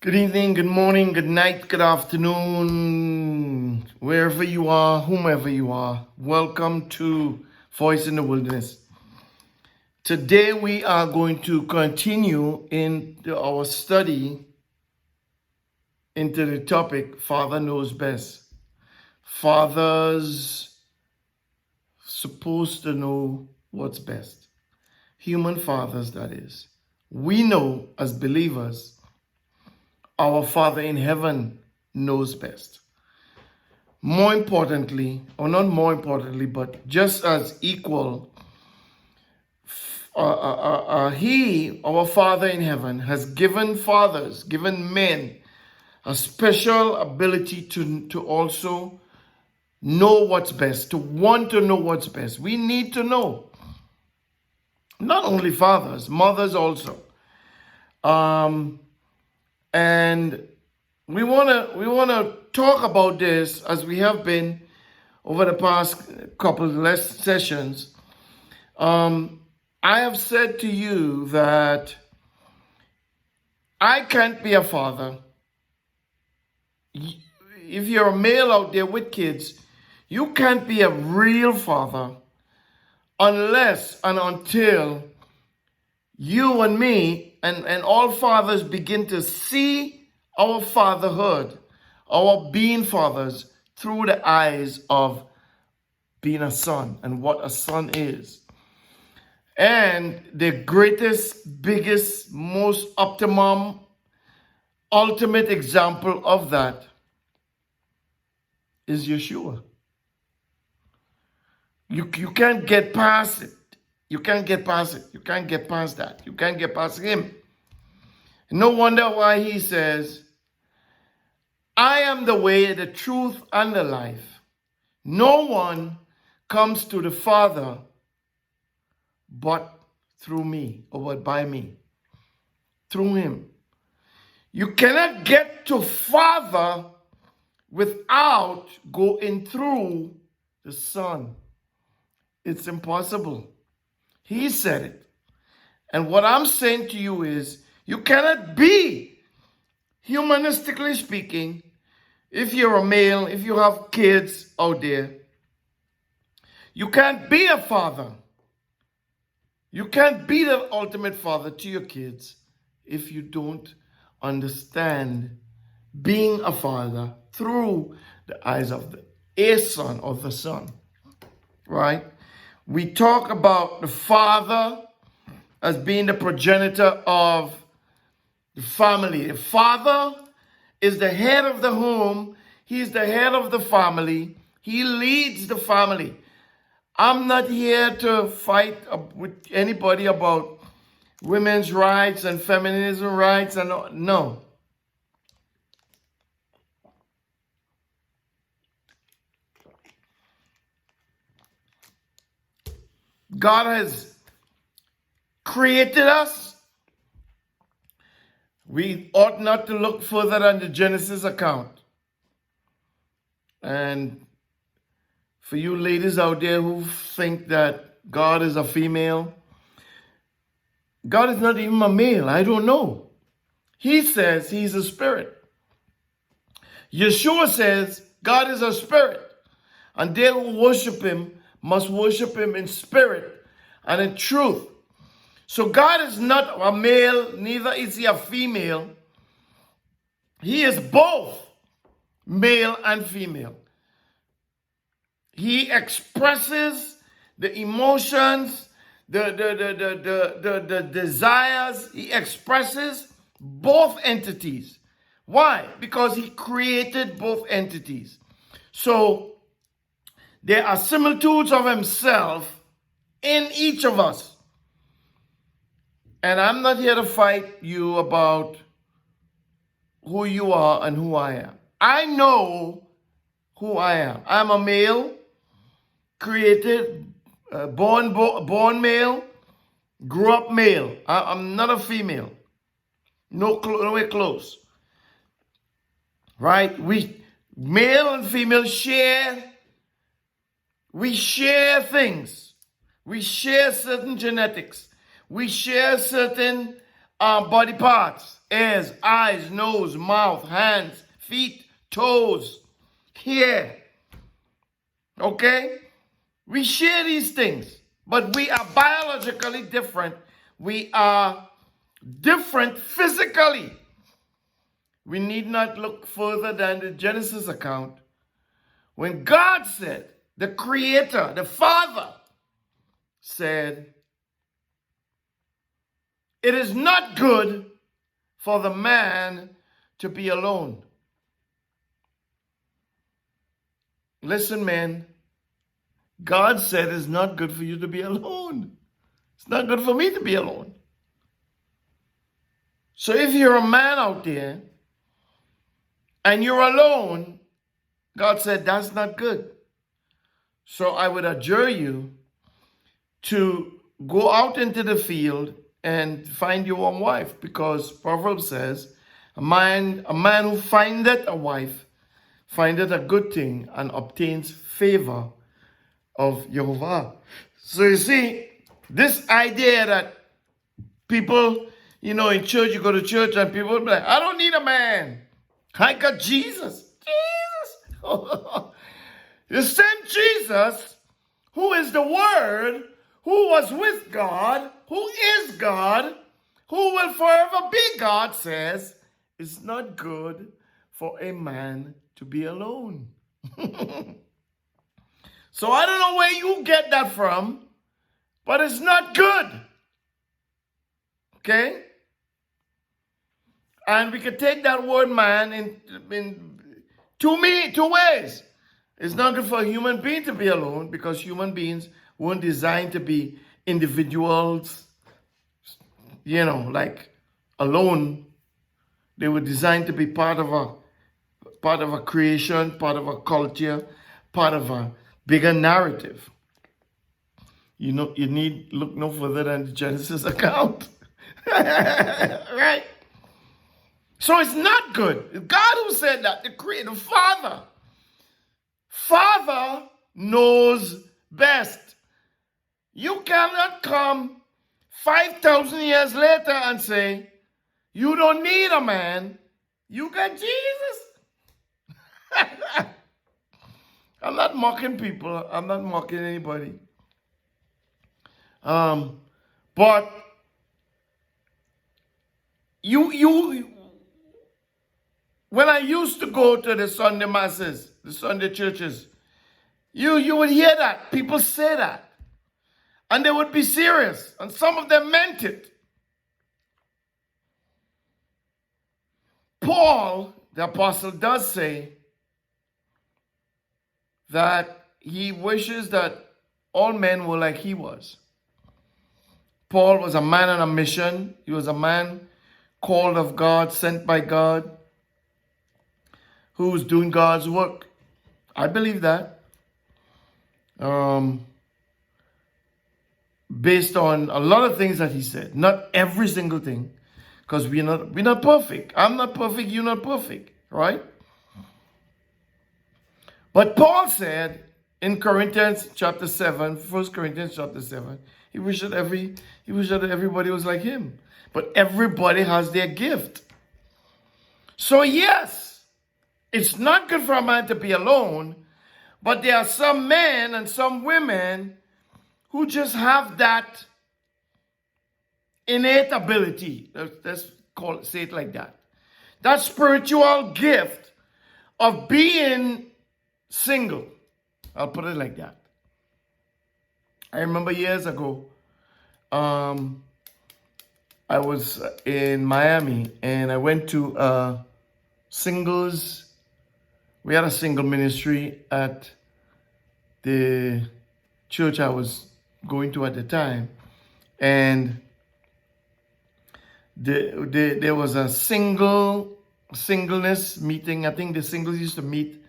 Good evening, good morning, good night, good afternoon, wherever you are, whomever you are. Welcome to Voice in the Wilderness. Today we are going to continue into our study into the topic, Father Knows Best. Fathers supposed to know what's best. Human fathers, that is. We know as believers our Father in heaven knows best. More importantly, or not more importantly, but just as equal, He, our Father in heaven, has given fathers, given men, a special ability to also know what's best, to want to know what's best. We need to know. Not only fathers, mothers also. And we wanna talk about this as we have been over the past couple of sessions. I have said to you that I can't be a father. If you're a male out there with kids, you can't be a real father unless and until you and me and all fathers begin to see our fatherhood, our being fathers, through the eyes of being a son and what a son is. And the greatest, biggest, most optimum, ultimate example of that is Yeshua. You can't get past it. You can't get past it. You can't get past that. You can't get past him. No wonder why he says, I am the way, the truth, and the life. No one comes to the Father but through me, or but by me. Through him. You cannot get to Father without going through the Son. It's impossible. He said it. And what I'm saying to you is, you cannot be, humanistically speaking, if you're a male, if you have kids out there, you can't be a father. You can't be the ultimate father to your kids if you don't understand being a father through the eyes of a son or the son. Right? We talk about the father as being the progenitor of the family. The father is the head of the home. He's the head of the family. He leads the family. I'm not here to fight with anybody about women's rights and feminism rights and no. God has created us. We ought not to look further than the Genesis account. And for you ladies out there who think that God is a female, God is not even a male. I don't know. He says he's a spirit. Yeshua says God is a spirit. And they who worship him must worship him in spirit and in truth. So God is not a male, neither is he a female. He is both male and female. He expresses the emotions, the desires. He expresses both entities. Why? Because he created both entities. So there are similitudes of himself in each of us. And I'm not here to fight you about who you are and who I am. I know who I am. I'm a male, created, born male, grew up male. I'm not a female. Nowhere close. Right? We, male and female, we share things. We share certain genetics. We share certain body parts. ears, eyes, nose, mouth, hands, feet, toes, hair. Okay? We share these things, but we are biologically different. We are different physically. We need not look further than the Genesis account. When God said, the Creator, the Father, said, it is not good for the man to be alone. Listen, man. God said it's not good for you to be alone. It's not good for me to be alone. So if you're a man out there and you're alone, God said that's not good. So I would adjure you to go out into the field and find your own wife, because Proverbs says, a man who findeth a wife findeth a good thing and obtains favor of Jehovah. So you see, this idea that people, in church, you go to church and people will be like, I don't need a man. I got Jesus. Jesus. The same Jesus who is the Word, who was with God, who is God, who will forever be God, says, it's not good for a man to be alone. So I don't know where you get that from, but it's not good. Okay? And we can take that word man in two ways. It's not good for a human being to be alone, because human beings weren't designed to be individuals, like alone. They were designed to be part of a creation, part of a culture, part of a bigger narrative. You need look no further than the Genesis account. Right? So it's not good. It's God who said that, the Creator, the Father. Father knows best. You cannot come 5,000 years later and say, you don't need a man. You got Jesus. I'm not mocking people. I'm not mocking anybody. But you when I used to go to the Sunday masses, the Sunday churches, you would hear that. People say that. And they would be serious. And some of them meant it. Paul, the apostle, does say that he wishes that all men were like he was. Paul was a man on a mission. He was a man called of God, sent by God, who was doing God's work. I believe that. Based on a lot of things that he said. Not every single thing. Because we're not perfect. I'm not perfect, you're not perfect. Right? But Paul said in Corinthians chapter 7, 1 Corinthians chapter 7, he wished that everybody was like him. But everybody has their gift. So yes, it's not good for a man to be alone, but there are some men and some women who just have that innate ability. Let's say it like that. That spiritual gift of being single. I'll put it like that. I remember years ago, I was in Miami and I went to singles. We had a single ministry at the church I was going to at the time. And there was a singleness meeting. I think the singles used to meet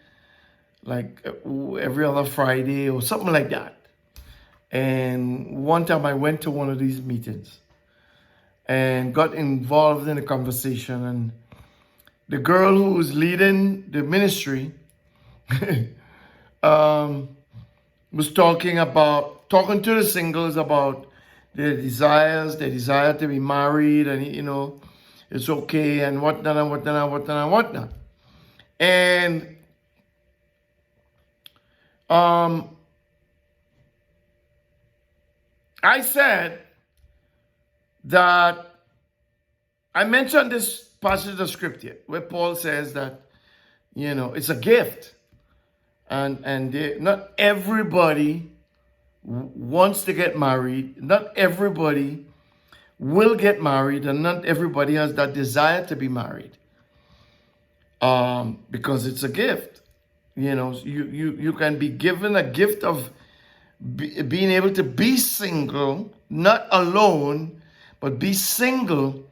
like every other Friday or something like that. And one time I went to one of these meetings and got involved in a conversation. And the girl who was leading the ministry was talking to the singles about their desire to be married, and it's okay and whatnot and whatnot and whatnot and whatnot. And I said that I mentioned this passage of scripture where Paul says that, it's a gift. And not everybody wants to get married. Not everybody will get married, and not everybody has that desire to be married. Because it's a gift. You can be given a gift of being able to be single, not alone, but be single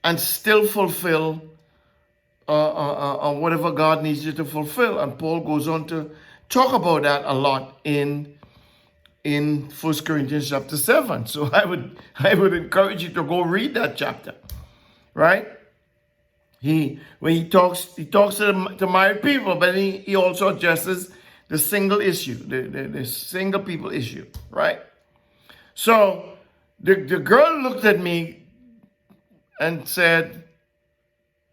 and still fulfill whatever God needs you to fulfill. And Paul goes on to talk about that a lot in 1 Corinthians chapter 7. So I would encourage you to go read that chapter, right? When he talks to married people, but he also addresses the single issue, the single people issue, right? So the girl looked at me and said,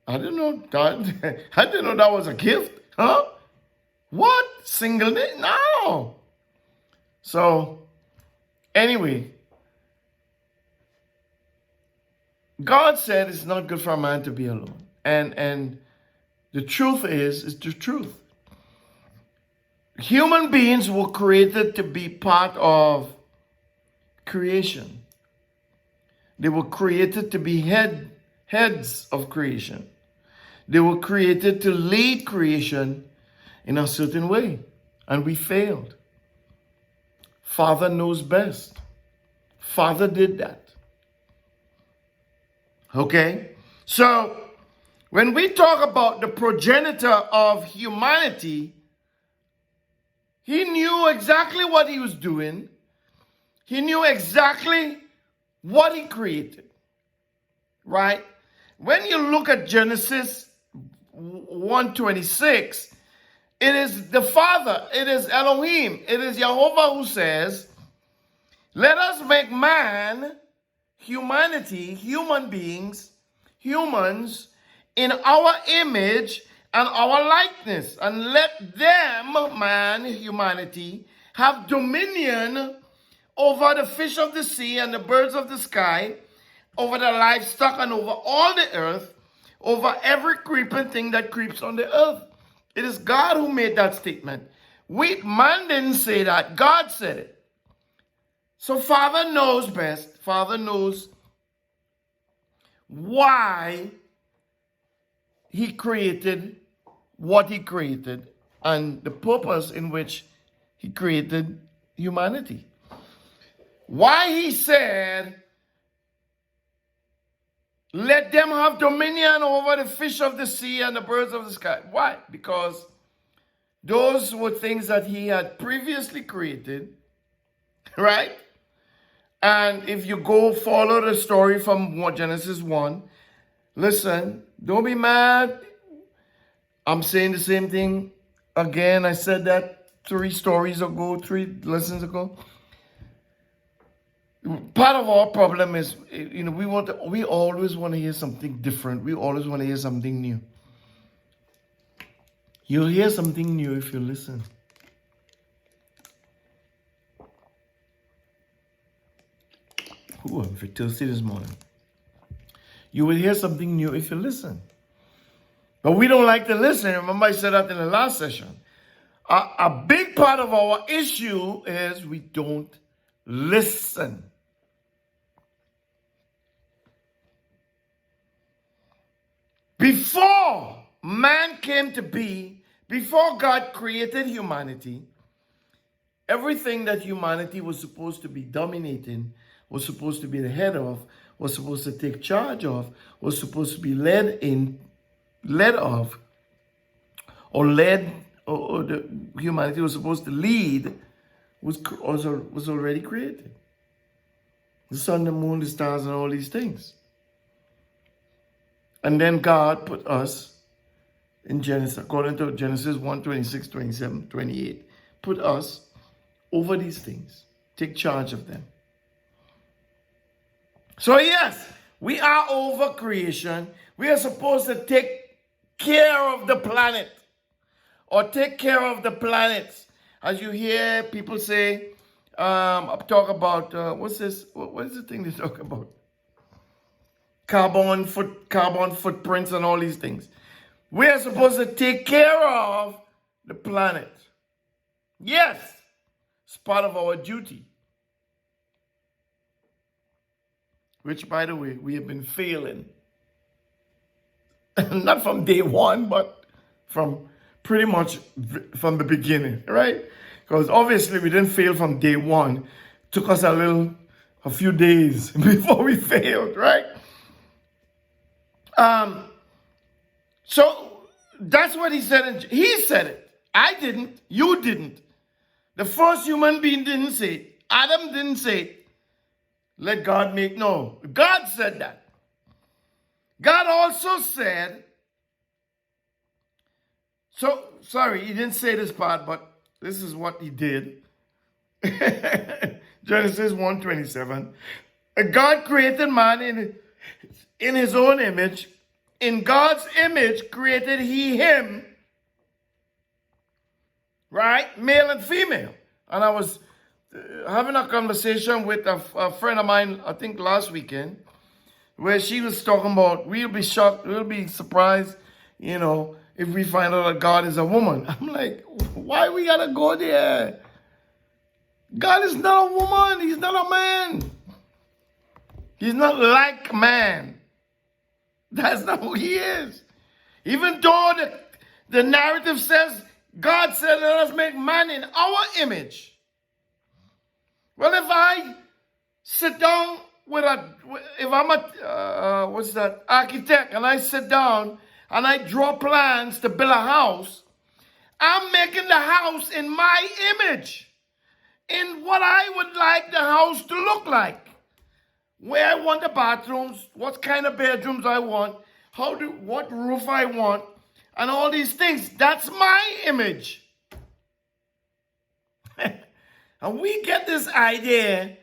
I didn't know that. I didn't know that was a gift. Huh? What? Singleness? No. So, anyway, God said it's not good for a man to be alone. And the truth is the truth. Human beings were created to be part of creation. They were created to be heads of creation. They were created to lead creation in a certain way, and we failed. Father knows best. Father did that. Okay? So, when we talk about the progenitor of humanity, he knew exactly what he was doing. He knew exactly what he created. Right? When you look at Genesis 1:26, it is the Father, it is Elohim, it is Jehovah who says, let us make man, humanity, human beings, humans, in our image and our likeness, and let them, man, humanity, have dominion over the fish of the sea and the birds of the sky, over the livestock and over all the earth, over every creeping thing that creeps on the earth. It is God who made that statement. Man didn't say that. God said it. So Father knows best. Father knows why he created what he created and the purpose in which he created humanity. Why he said, let them have dominion over the fish of the sea and the birds of the sky. Why? Because those were things that he had previously created, right? And if you go follow the story from Genesis 1, listen, don't be mad. I'm saying the same thing again. I said that 3 lessons ago. Part of our problem is, we always want to hear something different. We always want to hear something new. You'll hear something new if you listen. Ooh, I'm thirsty this morning. You will hear something new if you listen. But we don't like to listen. Remember I said that in the last session. A big part of our issue is we don't listen. Before man came to be, before God created humanity, everything that humanity was supposed to be dominating, was supposed to be the head of, was supposed to take charge of, was supposed to be led of, or the humanity was supposed to lead, was already created. The sun, the moon, the stars, and all these things. And then God put us in Genesis, according to Genesis 1, 26, 27, 28, put us over these things. Take charge of them. So yes, We are over creation. We are supposed to take care of the planet or take care of the planets. As you hear people say, talk about, what's this? What is the thing they talk about? Carbon footprints and all these things. We are supposed to take care of the planet. Yes, it's part of our duty. Which, by the way, we have been failing. Not from day one, but from pretty much from the beginning, right? Because obviously we didn't fail from day one. It took us a few days before we failed, right? So that's what he said. He said it. I didn't. You didn't. The first human being didn't say it. Adam didn't say it. Let God make. No. God said that. God also said. So, sorry, he didn't say this part, but this is what he did. Genesis 1:27. God created man in his own image. In God's image created he him. Right? Male and female. And I was having a conversation with a friend of mine, I think last weekend, where she was talking about, we'll be shocked, we'll be surprised, if we find out that God is a woman. I'm like, why we gotta go there? God is not a woman. He's not a man. He's not like man. That's not who he is. Even though the narrative says, God said, let us make man in our image. Well, if I sit down if I'm a architect, and I sit down and I draw plans to build a house, I'm making the house in my image, in what I would like the house to look like. Where I want the bathrooms, what kind of bedrooms I want, what roof I want, and all these things. That's my image. And we get this idea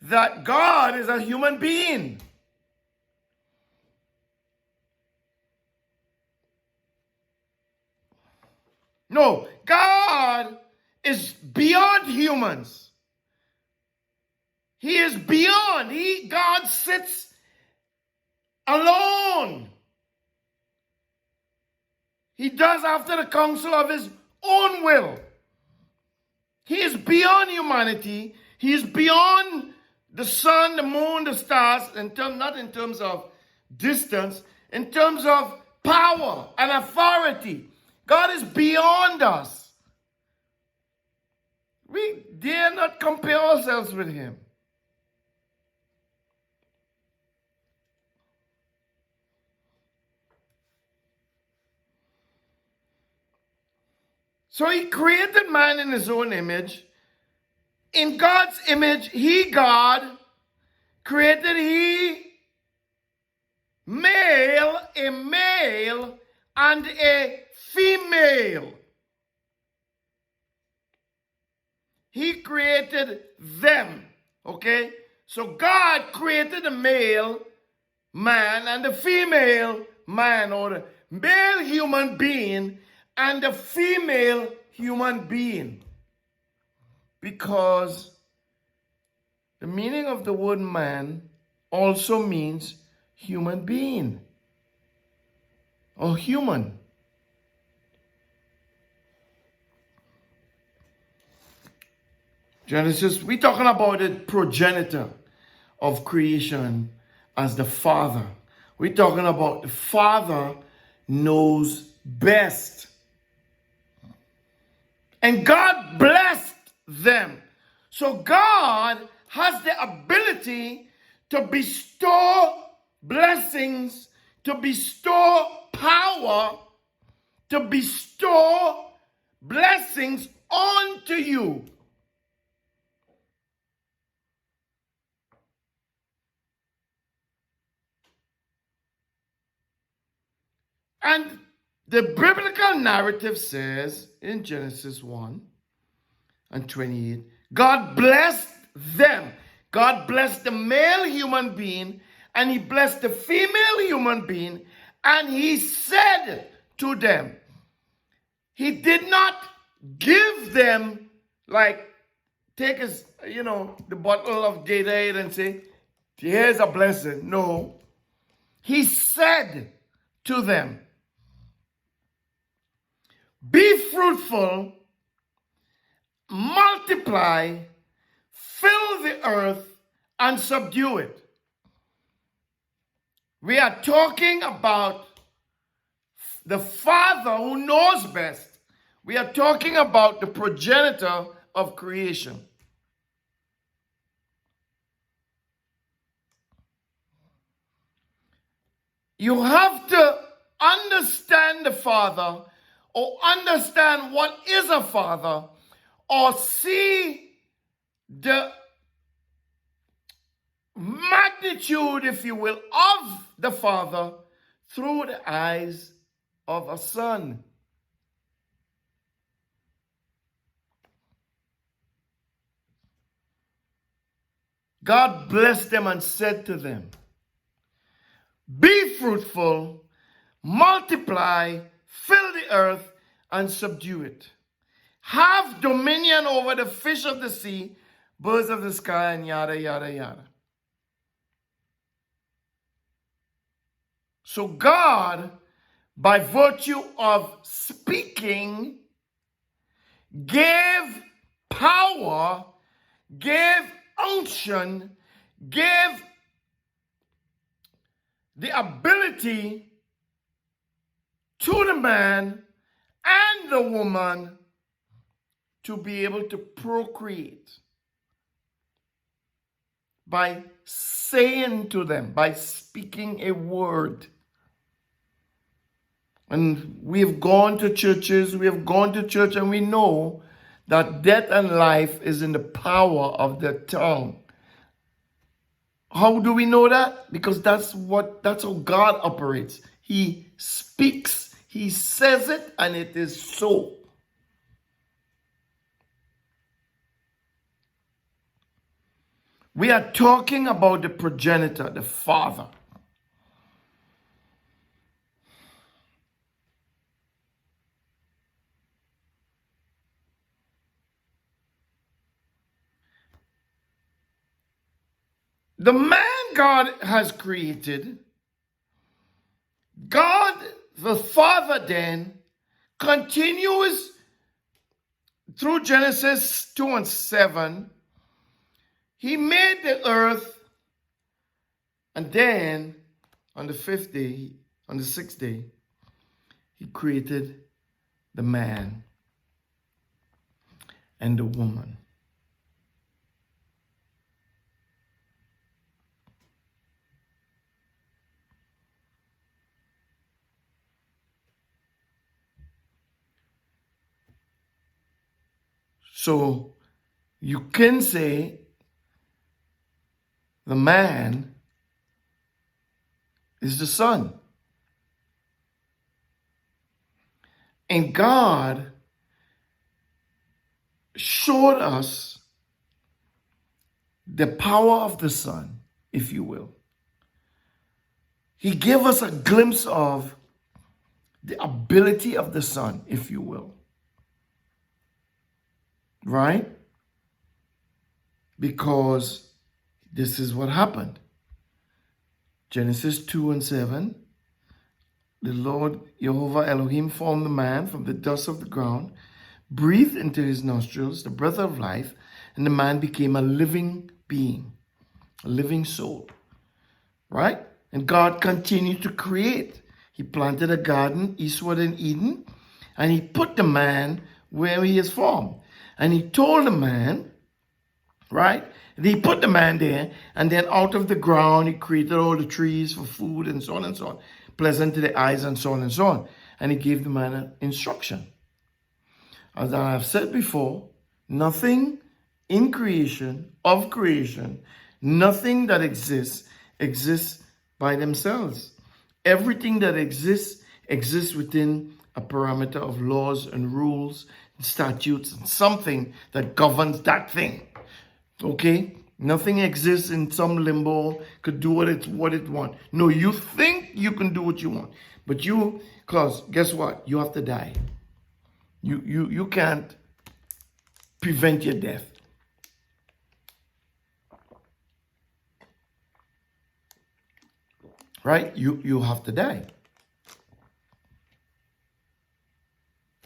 that God is a human being. No, God is beyond humans. He is beyond. God sits alone. He does after the counsel of his own will. He is beyond humanity. He is beyond the sun, the moon, the stars, not in terms of distance, in terms of power and authority. God is beyond us. We dare not compare ourselves with him. So he created man in his own image. In God's image, God, created he a male and a female. He created them. Okay? So God created the male man and the female man, or the male human being and the female human being. Because the meaning of the word man also means human being or human. Genesis, we're talking about the progenitor of creation as the Father. We're talking about the Father knows best. And God blessed them. So God has the ability to bestow blessings, to bestow power, to bestow blessings onto you. And the biblical narrative says in Genesis 1:28, God blessed them. God blessed the male human being and he blessed the female human being, and he said to them, he did not give them, like, take his, the bottle of Gatorade and say, here's a blessing. No. He said to them, be fruitful, multiply, fill the earth, and subdue it. We are talking about the Father who knows best. We are talking about the progenitor of creation. You have to understand the Father, or understand what is a father, or see the magnitude, if you will, of the Father through the eyes of a son. God blessed them and said to them, be fruitful, multiply, fill the earth, and subdue it. Have dominion over the fish of the sea, birds of the sky, and yada, yada, yada. So God, by virtue of speaking, gave power, gave unction, gave the ability to the man and the woman to be able to procreate by saying to them, by speaking a word. And we have gone to churches, and we know that death and life is in the power of the tongue. How do we know that? Because that's how God operates. He speaks, he says it, and it is so. We are talking about the progenitor, the Father. The man God has created, God the Father then continues through Genesis 2 and 7. He made the earth, and then on the sixth day, he created the man and the woman. So you can say the man is the son. And God showed us the power of the Son, if you will. He gave us a glimpse of the ability of the Son, if you will. Right? Because this is what happened. Genesis 2 and 7. The Lord Jehovah Elohim formed the man from the dust of the ground, breathed into his nostrils the breath of life, and the man became a living being, a living soul. Right? And God continued to create. He planted a garden eastward in Eden, and he put the man where he is formed. And he told the man, right? He put the man there, and then out of the ground, he created all the trees for food and so on and so on. Pleasant to the eyes and so on and so on. And he gave the man an instruction. As I have said before, nothing in creation, of creation, nothing that exists by themselves. Everything that exists within a parameter of laws and rules, statutes, and something that governs that thing. Okay? Nothing exists in some limbo, could do what it want. No, you think you can do what you want. But cause guess what? You have to die. You can't prevent your death. Right? You have to die.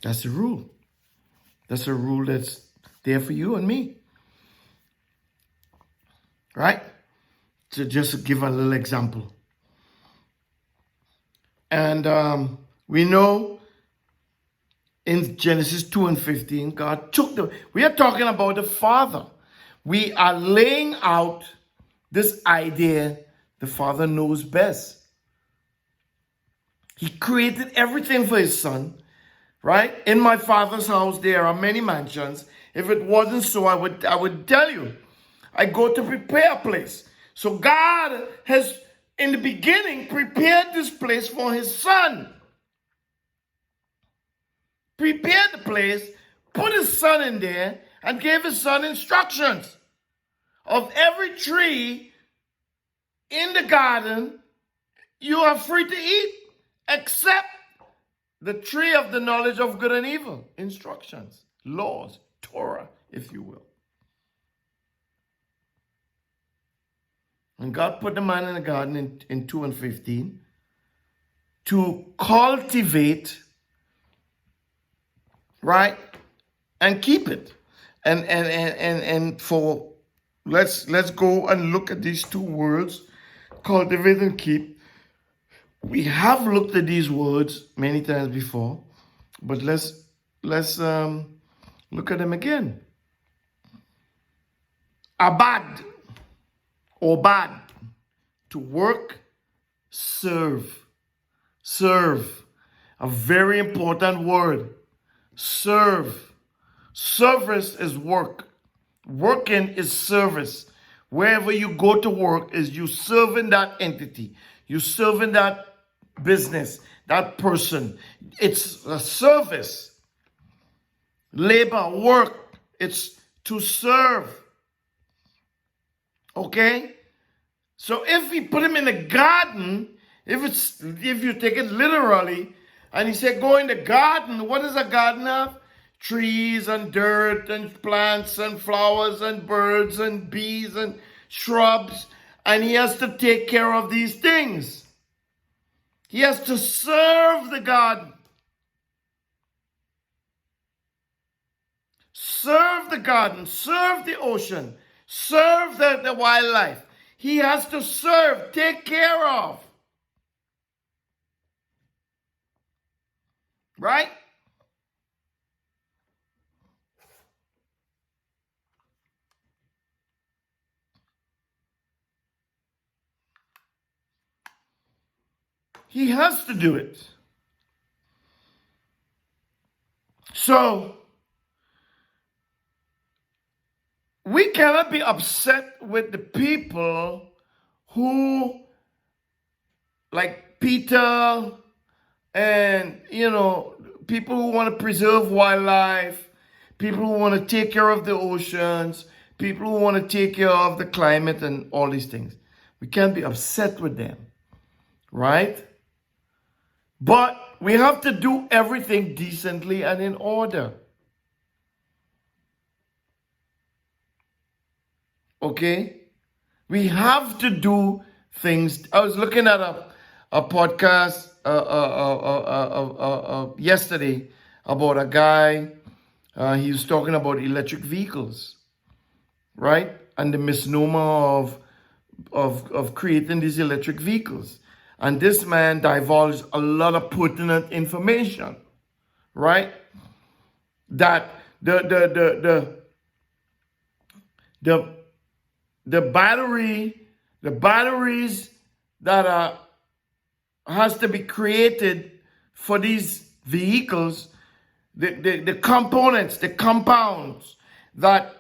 That's the rule. That's a rule that's there for you and me. Right? To just give a little example. And we know in Genesis 2:15, God we are talking about the Father. We are laying out this idea the Father knows best. He created everything for his Son, right? In my Father's house, there are many mansions. If it wasn't so, I would tell you. I go to prepare a place. So God has, in the beginning, prepared this place for his Son. Prepared the place, put his Son in there, and gave his Son instructions. Of every tree in the garden, you are free to eat, except the tree of the knowledge of good and evil. Instructions, laws, Torah, if you will. And God put the man in the garden in 2:15 to cultivate, right, and keep it. And for let's go and look at these two words, cultivate and keep. We have looked at these words many times before, but let's look at them again. Abad. Obad, to work, serve. Serve, a very important word. Serve. Service is work. Working is service. Wherever you go to work is you serving that entity. You serving that business, that person. It's a service. Labor, work, it's to serve. Okay? So if we put him in the garden, if you take it literally, and he said go in the garden, what does a garden have? Trees and dirt and plants and flowers and birds and bees and shrubs. And he has to take care of these things. He has to serve the garden. Serve the garden, serve the ocean, serve the wildlife. He has to serve, take care of. Right? He has to do it. So, we cannot be upset with the people who, like Peter, and, people who want to preserve wildlife, people who want to take care of the oceans, people who want to take care of the climate and all these things. We can't be upset with them, right? But we have to do everything decently and in order. Okay? We have to do things. I was looking at a podcast yesterday about a guy. He was talking about electric vehicles, right? And the misnomer of creating these electric vehicles. And this man divulged a lot of pertinent information, right? That the batteries that has to be created for these vehicles, the components, the compounds that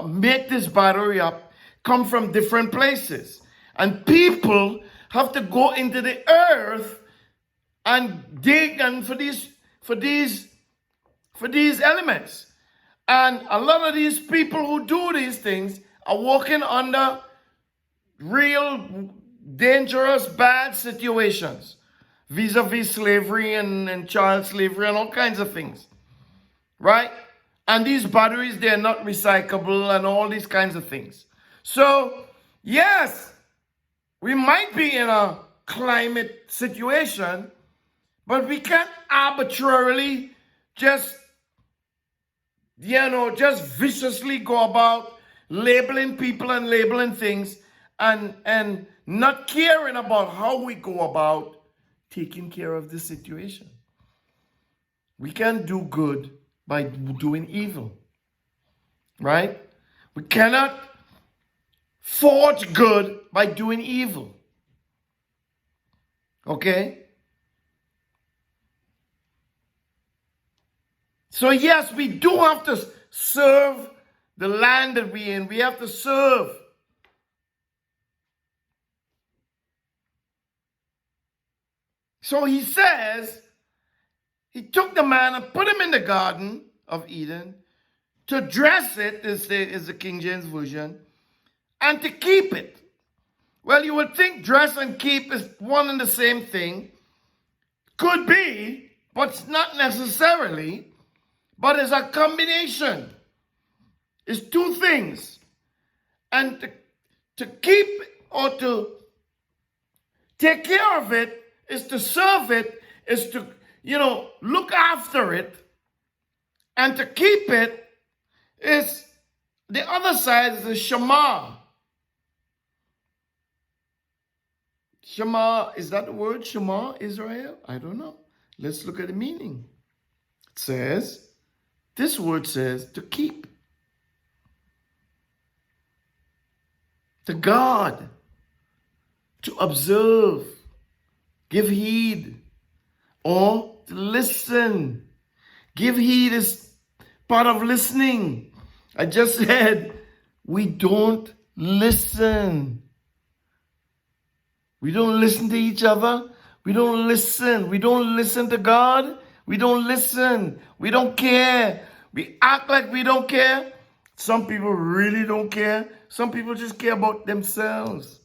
make this battery up come from different places. And people have to go into the earth and dig and for these elements. And a lot of these people who do these things are working under real dangerous, bad situations, vis-a-vis slavery and child slavery and all kinds of things, right? And these batteries, they're not recyclable and all these kinds of things. So, yes, we might be in a climate situation, but we can't arbitrarily just viciously go about labeling people and labeling things and not caring about how we go about taking care of the situation. We can't do good by doing evil, right? We cannot forge good by doing evil. Okay? So yes, we do have to serve the land that we're in. We have to serve. So he says, he took the man and put him in the Garden of Eden to dress it, is the King James Version, and to keep it. Well, you would think dress and keep is one and the same thing. Could be, but not necessarily. But it's a combination. It's two things. And to keep or to take care of it is to serve it, is to, look after it. And to keep it is, the other side is the Shema. Shema, is that the word Shema, Israel? I don't know. Let's look at the meaning. It says, this word says to keep. To guard. To observe. Give heed. Or to listen. Give heed is part of listening. I just said, we don't listen. We don't listen to each other. We don't listen. We don't listen to God. We don't listen. We don't care. We act like we don't care. Some people really don't care. Some people just care about themselves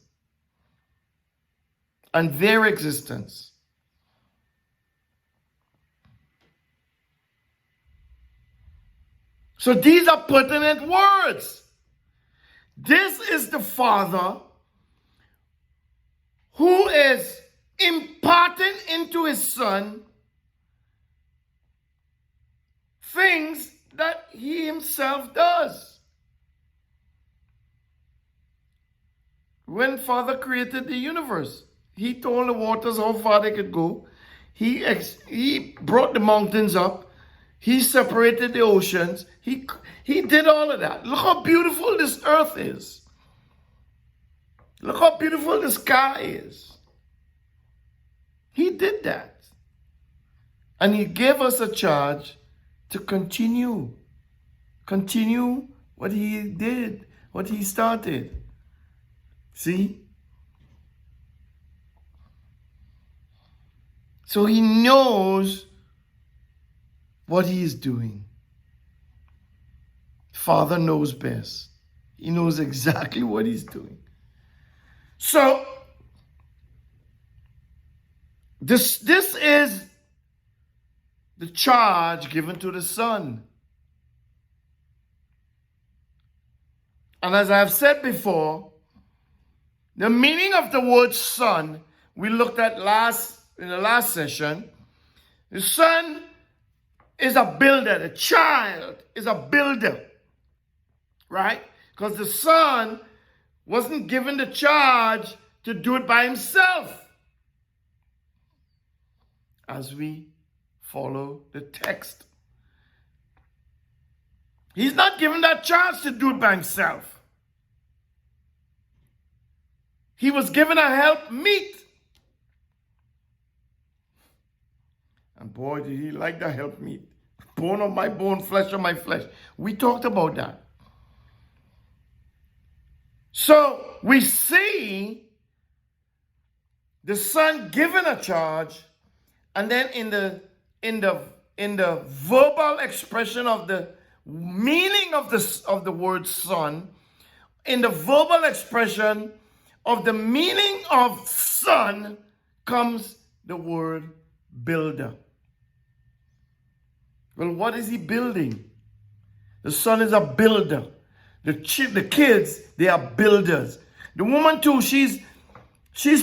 and their existence. So these are pertinent words. This is the Father who is imparting into his Son things that he himself does. When Father created the universe, he told the waters how far they could go. He brought the mountains up. He separated the oceans. He did all of that. Look how beautiful this earth is. Look how beautiful the sky is. He did that. And he gave us a charge to continue what he did, what he started. See? So he knows what he is doing. Father knows best. He knows exactly what he's doing. So, this is the charge given to the Son. And as I've said before, the meaning of the word son, we looked at in the last session. The son is a builder. The child is a builder. Right? Because the son wasn't given the charge to do it by himself. As we follow the text. He's not given that charge to do it by himself. He was given a helpmeet. And boy, did he like the helpmeet. Bone of my bone, flesh of my flesh. We talked about that. So we see the son given a charge, and then in the verbal expression of the meaning of the word son, in the verbal expression of the meaning of son comes the word builder. Well, what is he building? The son is a builder. The kids, they are builders. The woman too, she's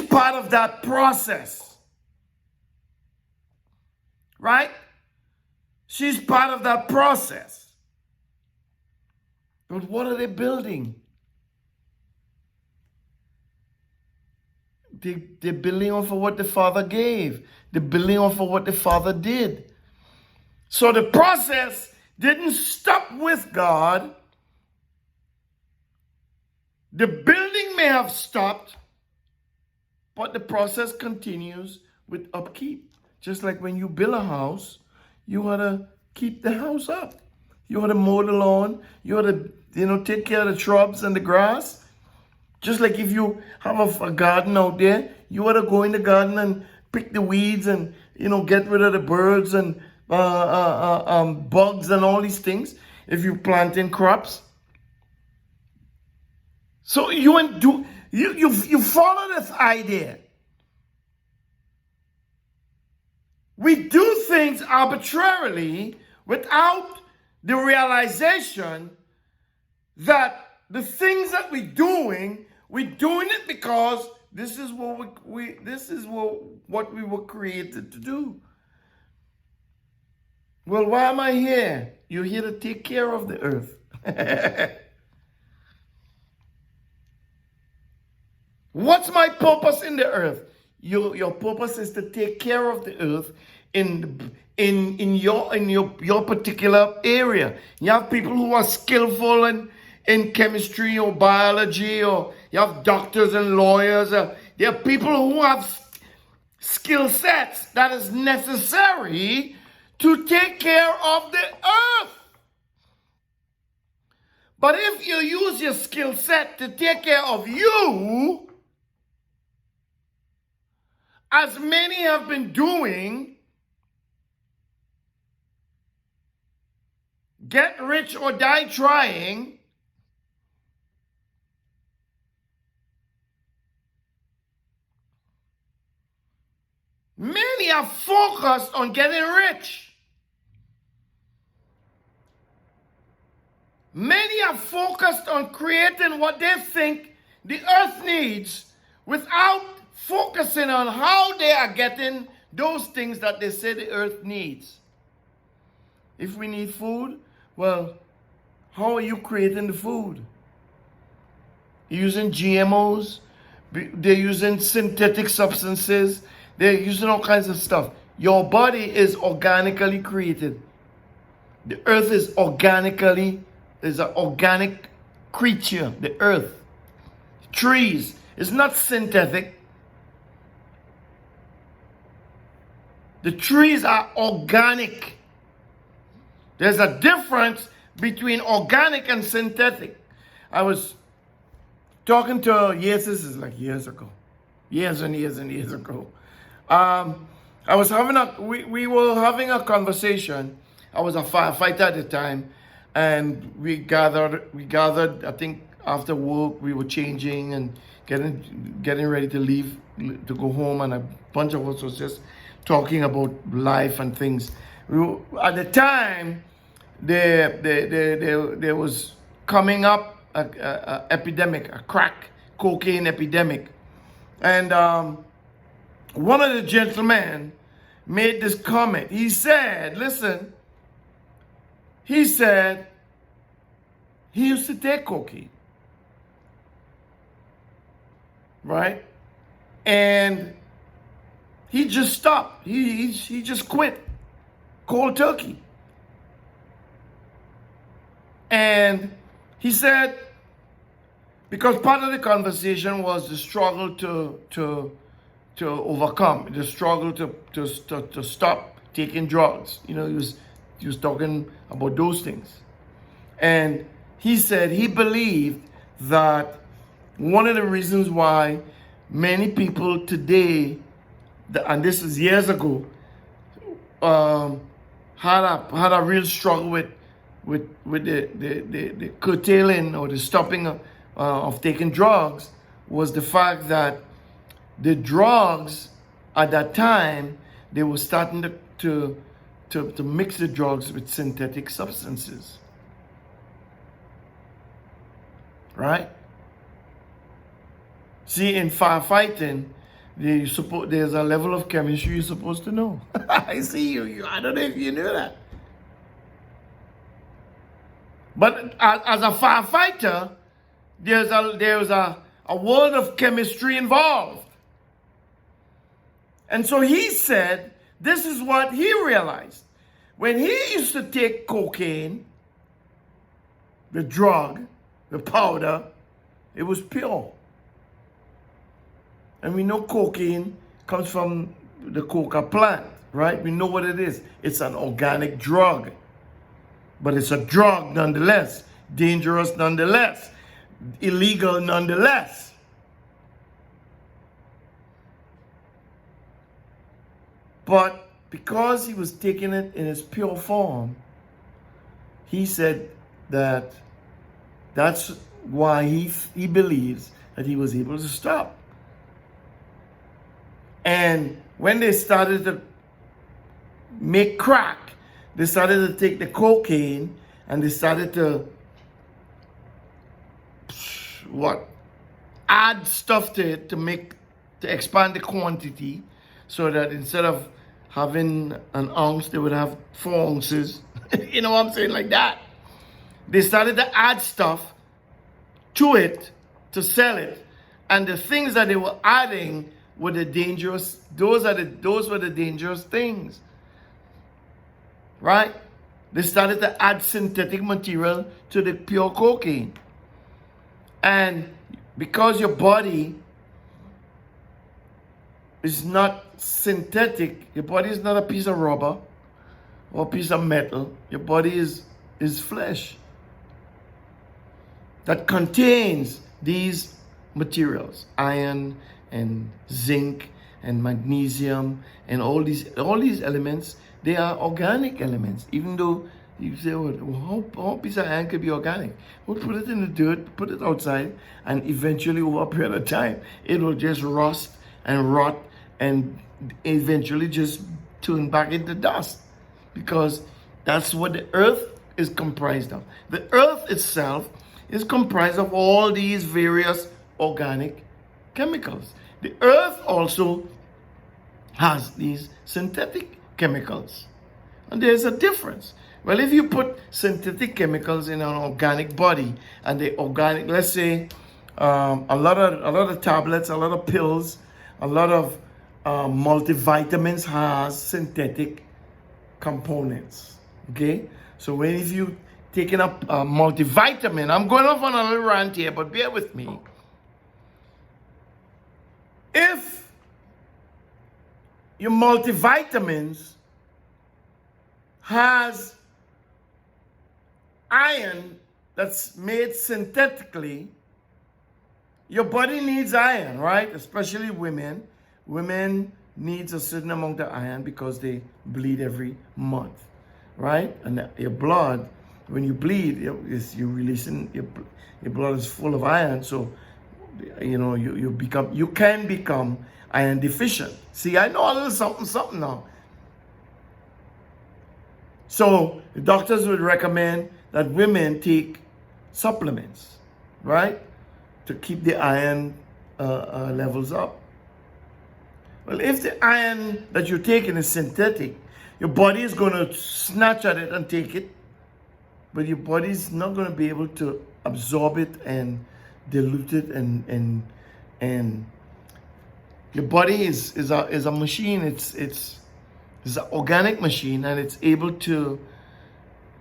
part of that process. Right? She's part of that process. But what are they building? They're building off of what the Father gave. They're building off of what the Father did. So the process didn't stop with God. The building may have stopped, but the process continues with upkeep. Just like when you build a house, you ought to keep the house up. You ought to mow the lawn. You ought to, take care of the shrubs and the grass. Just like if you have a garden out there, you ought to go in the garden and pick the weeds and, get rid of the birds and bugs and all these things. If you're planting crops. So you follow this idea. We do things arbitrarily without the realization that the things that we're doing it because this is what what we were created to do. Well, why am I here? You're here to take care of the earth. What's my purpose in the earth? Your purpose is to take care of the earth in your particular area. You have people who are skillful in chemistry or biology, or you have doctors and lawyers. There are people who have skill sets that is necessary to take care of the earth. But if you use your skill set to take care of you, as many have been doing, get rich or die trying, many are focused on getting rich. Many are focused on creating what they think the earth needs without focusing on how they are getting those things that they say the earth needs. If we need food, well, how are you creating the food? You're using GMOs, they're using synthetic substances, they're using all kinds of stuff. Your body is organically created. The earth is an organic creature, the earth. Trees, it's not synthetic. The trees are organic. There's a difference between organic and synthetic. I was talking to, this is like years ago. Years and years and years ago. We were having a conversation. I was a firefighter at the time, and we gathered, I think after work, we were changing and getting ready to leave, to go home, and a bunch of us was just talking about life and things. At the time, there was coming up a epidemic, a crack cocaine epidemic. And one of the gentlemen made this comment. He said, listen, he used to take cocaine, right? And he just stopped. He just quit cold turkey. And he said, because part of the conversation was the struggle to overcome, the struggle to stop taking drugs. He was talking about those things. And he said he believed that one of the reasons why many people today, and this is years ago, had a real struggle with the curtailing or the stopping of taking drugs was the fact that the drugs at that time, they were starting to mix the drugs with synthetic substances. Right? See, in firefighting, there's a level of chemistry you're supposed to know. I see you. I don't know if you knew that. But as a firefighter, there's a world of chemistry involved. And so he said, this is what he realized. When he used to take cocaine, the drug, the powder, it was pure. And we know cocaine comes from the coca plant, right? We know what it is. It's an organic drug. But it's a drug nonetheless. Dangerous nonetheless. Illegal nonetheless. But because he was taking it in its pure form, he said that that's why he believes that he was able to stop. And when they started to make crack, they started to take the cocaine and they started to add stuff to it to expand the quantity, so that instead of having an ounce, they would have 4 ounces. You know what I'm saying? Like that. They started to add stuff to it to sell it. And the things that they were adding were the dangerous, those were the dangerous things. Right? They started to add synthetic material to the pure cocaine. And because your body is not synthetic, your body is not a piece of rubber or a piece of metal. Your body is flesh that contains these materials, iron and zinc and magnesium and all these elements. They are organic elements, even though you say, well, how piece of iron could be organic? We'll put it in the dirt, put it outside, and eventually over a period of time, it will just rust and rot and eventually just turn back into dust, because that's what the earth is comprised of. The earth itself is comprised of all these various organic chemicals. The earth also has these synthetic chemicals. And there's a difference. Well, if you put synthetic chemicals in an organic body, and the organic, let's say, a lot of tablets, a lot of pills, a lot of multivitamins has synthetic components. Okay, so if you taking up a multivitamin, I'm going off on a little rant here, but bear with me. If your multivitamins has iron that's made synthetically, your body needs iron, right? Especially women. Women needs a certain amount of iron because they bleed every month, right? And your blood, when you bleed, you're releasing, your blood is full of iron, so you can become iron deficient. See, I know a little something now. So the doctors would recommend that women take supplements, right, to keep the iron levels up. Well, if the iron that you're taking is synthetic, your body is going to snatch at it and take it, but your body is not going to be able to absorb it and dilute it, and your body is a machine. It's an organic machine, and it's able to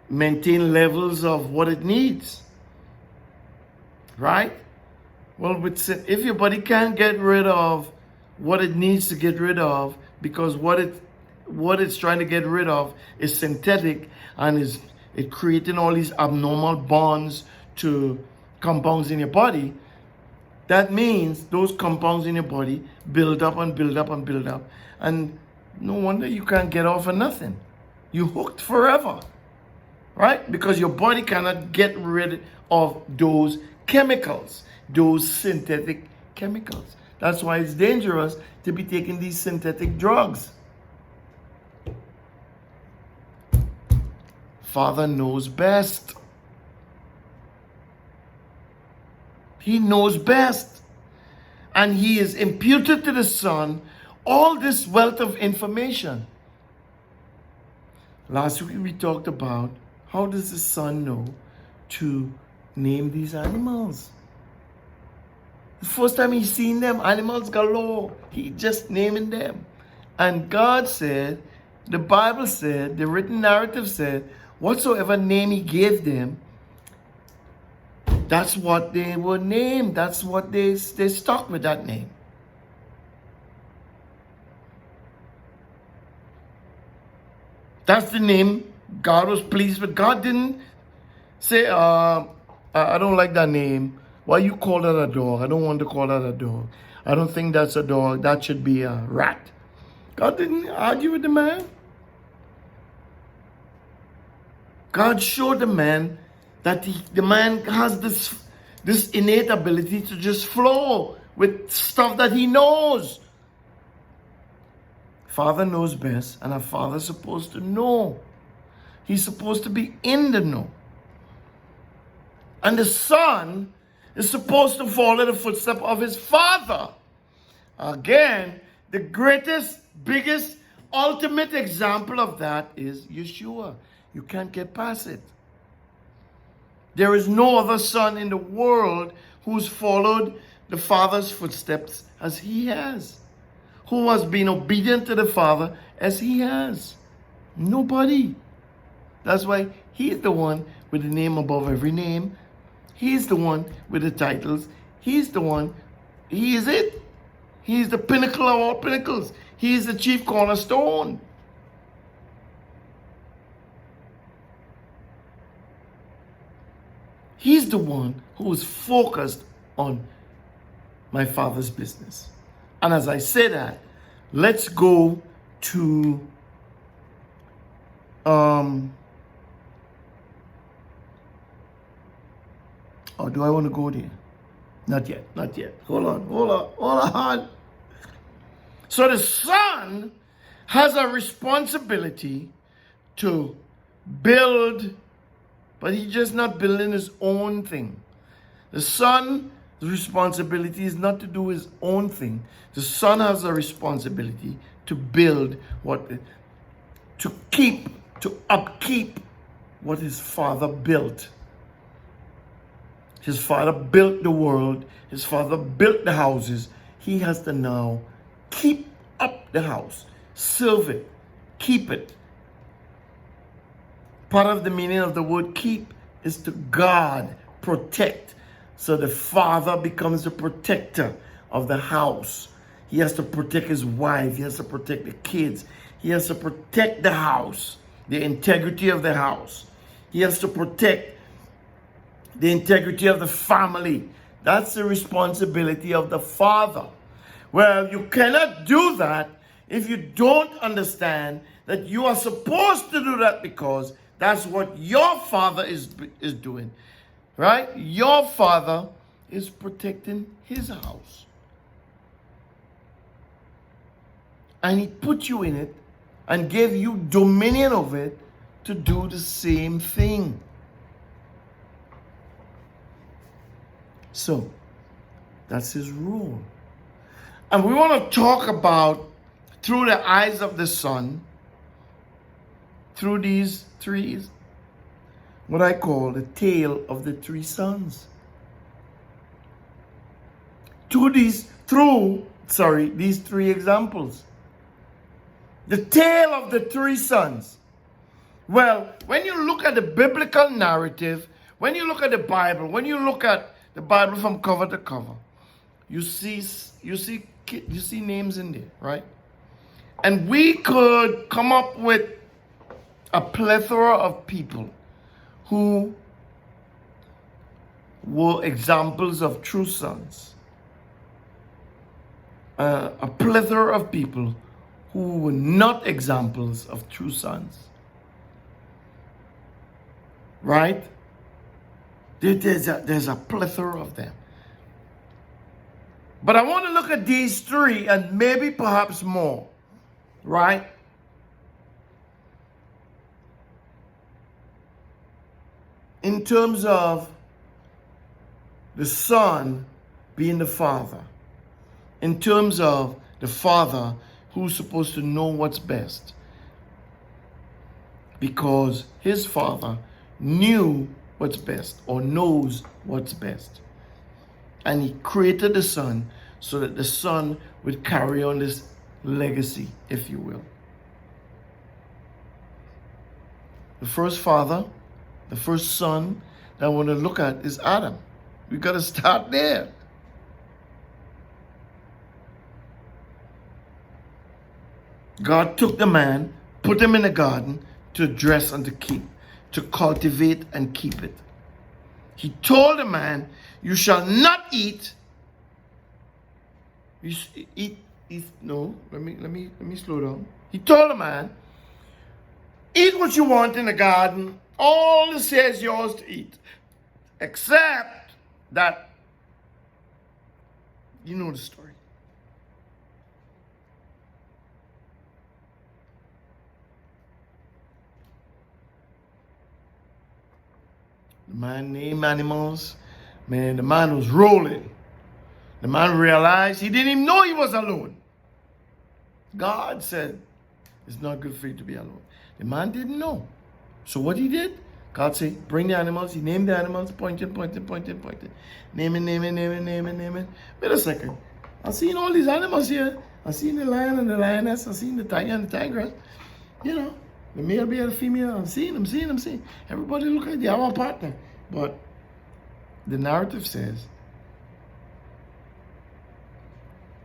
maintain levels of what it needs, right? Well, if your body can't get rid of what it needs to get rid of, because what it's trying to get rid of is synthetic, and is it creating all these abnormal bonds to compounds in your body, that means those compounds in your body build up and build up and build up, and no wonder you can't get off of nothing. You hooked forever, right? Because your body cannot get rid of those chemicals, those synthetic chemicals. That's why it's dangerous to be taking these synthetic drugs. Father knows best. He knows best. And he is imputed to the Son all this wealth of information. Last week we talked about how does the Son know to name these animals. The first time he seen them, animals galore. He just naming them. And God said, the Bible said, the written narrative said, whatsoever name he gave them, that's what they were named. That's what they stuck with that name. That's the name God was pleased with. God didn't say, I don't like that name. Why you call that a dog? I don't want to call that a dog. I don't think that's a dog. That should be a rat. God didn't argue with the man. God showed the man that the man has this innate ability to just flow with stuff that he knows. Father knows best, and a father's supposed to know. He's supposed to be in the know. And the Son is supposed to follow the footsteps of his Father. Again, the greatest, biggest, ultimate example of that is Yeshua. You can't get past it. There is no other son in the world who's followed the Father's footsteps as he has, who has been obedient to the Father as he has. Nobody. That's why he is the one with the name above every name. He's the one with the titles. He's the one. He is it. He is the pinnacle of all pinnacles. He is the chief cornerstone. He's the one who is focused on my Father's business. And as I say that, let's go to or do I want to go there? Not yet, not yet. Hold on. So the Son has a responsibility to build, but he's just not building his own thing. The Son's responsibility is not to do his own thing. The Son has a responsibility to build to upkeep what his Father built. His Father built the world. His Father built the houses. He has to now keep up the house, serve it, keep it. Part of the meaning of the word keep is to guard, protect. So the Father becomes the protector of the house. He has to protect his wife. He has to protect the kids. He has to protect the house, the integrity of the house. He has to protect the integrity of the family. That's the responsibility of the Father. Well, you cannot do that if you don't understand that you are supposed to do that because that's what your Father is doing. Right? Your Father is protecting his house. And he put you in it and gave you dominion of it to do the same thing. So, that's his rule. And we want to talk about, through the eyes of the Son, through these three, what I call the tale of the three sons. These three examples. The tale of the three sons. Well, when you look at the biblical narrative, when you look at the Bible, when you look at the Bible from cover to cover, you see names in there, right? And we could come up with a plethora of people who were examples of true sons. A plethora of people who were not examples of true sons. Right? There's a plethora of them. But I want to look at these three and maybe perhaps more, right? In terms of the Son being the Father, in terms of the Father who's supposed to know what's best, because his Father knew what's best or knows what's best. And he created the Son so that the Son would carry on this legacy, if you will. The first father, the first son that I want to look at is Adam. We've got to start there. God took the man, put him in a garden to dress and to keep, to cultivate and keep it. He told the man, you shall not eat. No, let me slow down. He told the man, eat what you want in the garden. All this here is yours to eat. Except that, you know the story. The man named animals. Man, the man was rolling. The man realized he didn't even know he was alone. God said, it's not good for you to be alone. The man didn't know. So what he did, God said, bring the animals. He named the animals, pointing. Naming. Wait a second. I've seen all these animals here. I've seen the lion and the lioness. I've seen the tiger and the tigress. You know, the male bear, the female. I'm seeing. Everybody look like they have a partner. But the narrative says,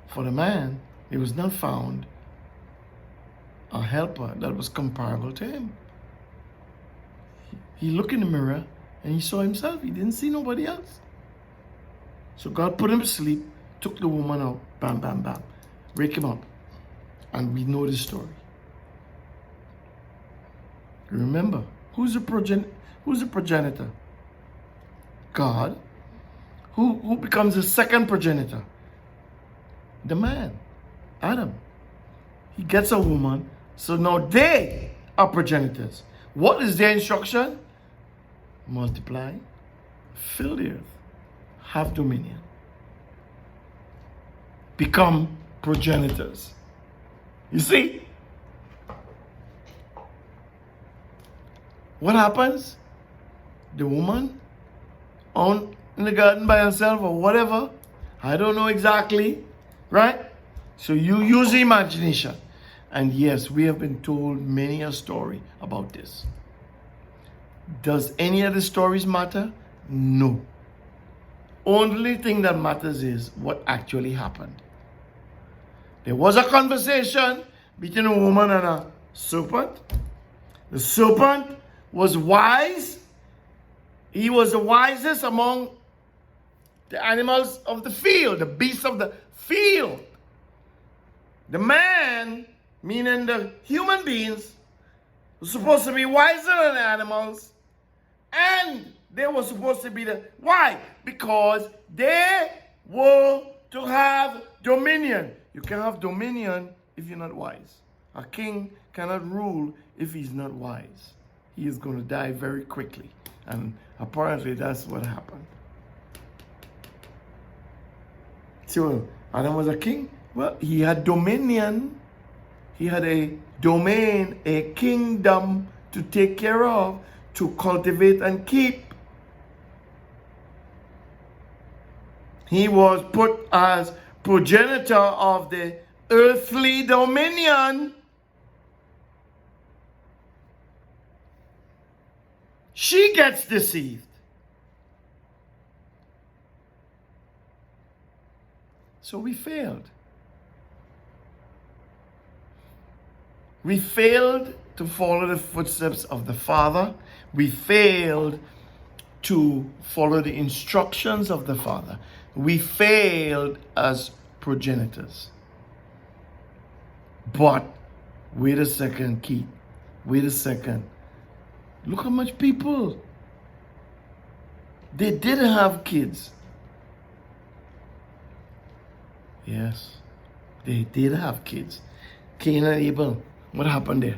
for the man, it was not found a helper that was comparable to him. He looked in the mirror and he saw himself. He didn't see nobody else. So God put him to sleep, took the woman out, bam, wake him up. And we know the story. Remember, who's the progenitor? God. Who becomes the second progenitor? The man, Adam. He gets a woman, so now they are progenitors. What is their instruction? Multiply, fill the earth, have dominion, become progenitors. You see? What happens? The woman in the garden by herself or whatever, I don't know exactly, right? So you use the imagination. And yes, we have been told many a story about this. Does any of the stories matter? No. Only thing that matters is what actually happened. There was a conversation between a woman and a serpent. The serpent was wise. He was the wisest among the animals of the field, the beasts of the field. The man, meaning the human beings, was supposed to be wiser than the animals, and they were supposed to be why? Because they were to have dominion. You can have dominion if you're not wise. A king cannot rule if he's not wise. He is going to die very quickly. And apparently that's what happened. So Adam was a king. Well, he had dominion. He had a domain, a kingdom to take care of, to cultivate and keep. He was put as progenitor of the earthly dominion. She gets deceived. So we failed. We failed to follow the footsteps of the Father. We failed to follow the instructions of the Father. We failed as progenitors. But wait a second, Keith. Wait a second. Look how much people They did have kids. Yes, they did have kids. Cain and Abel. What happened there?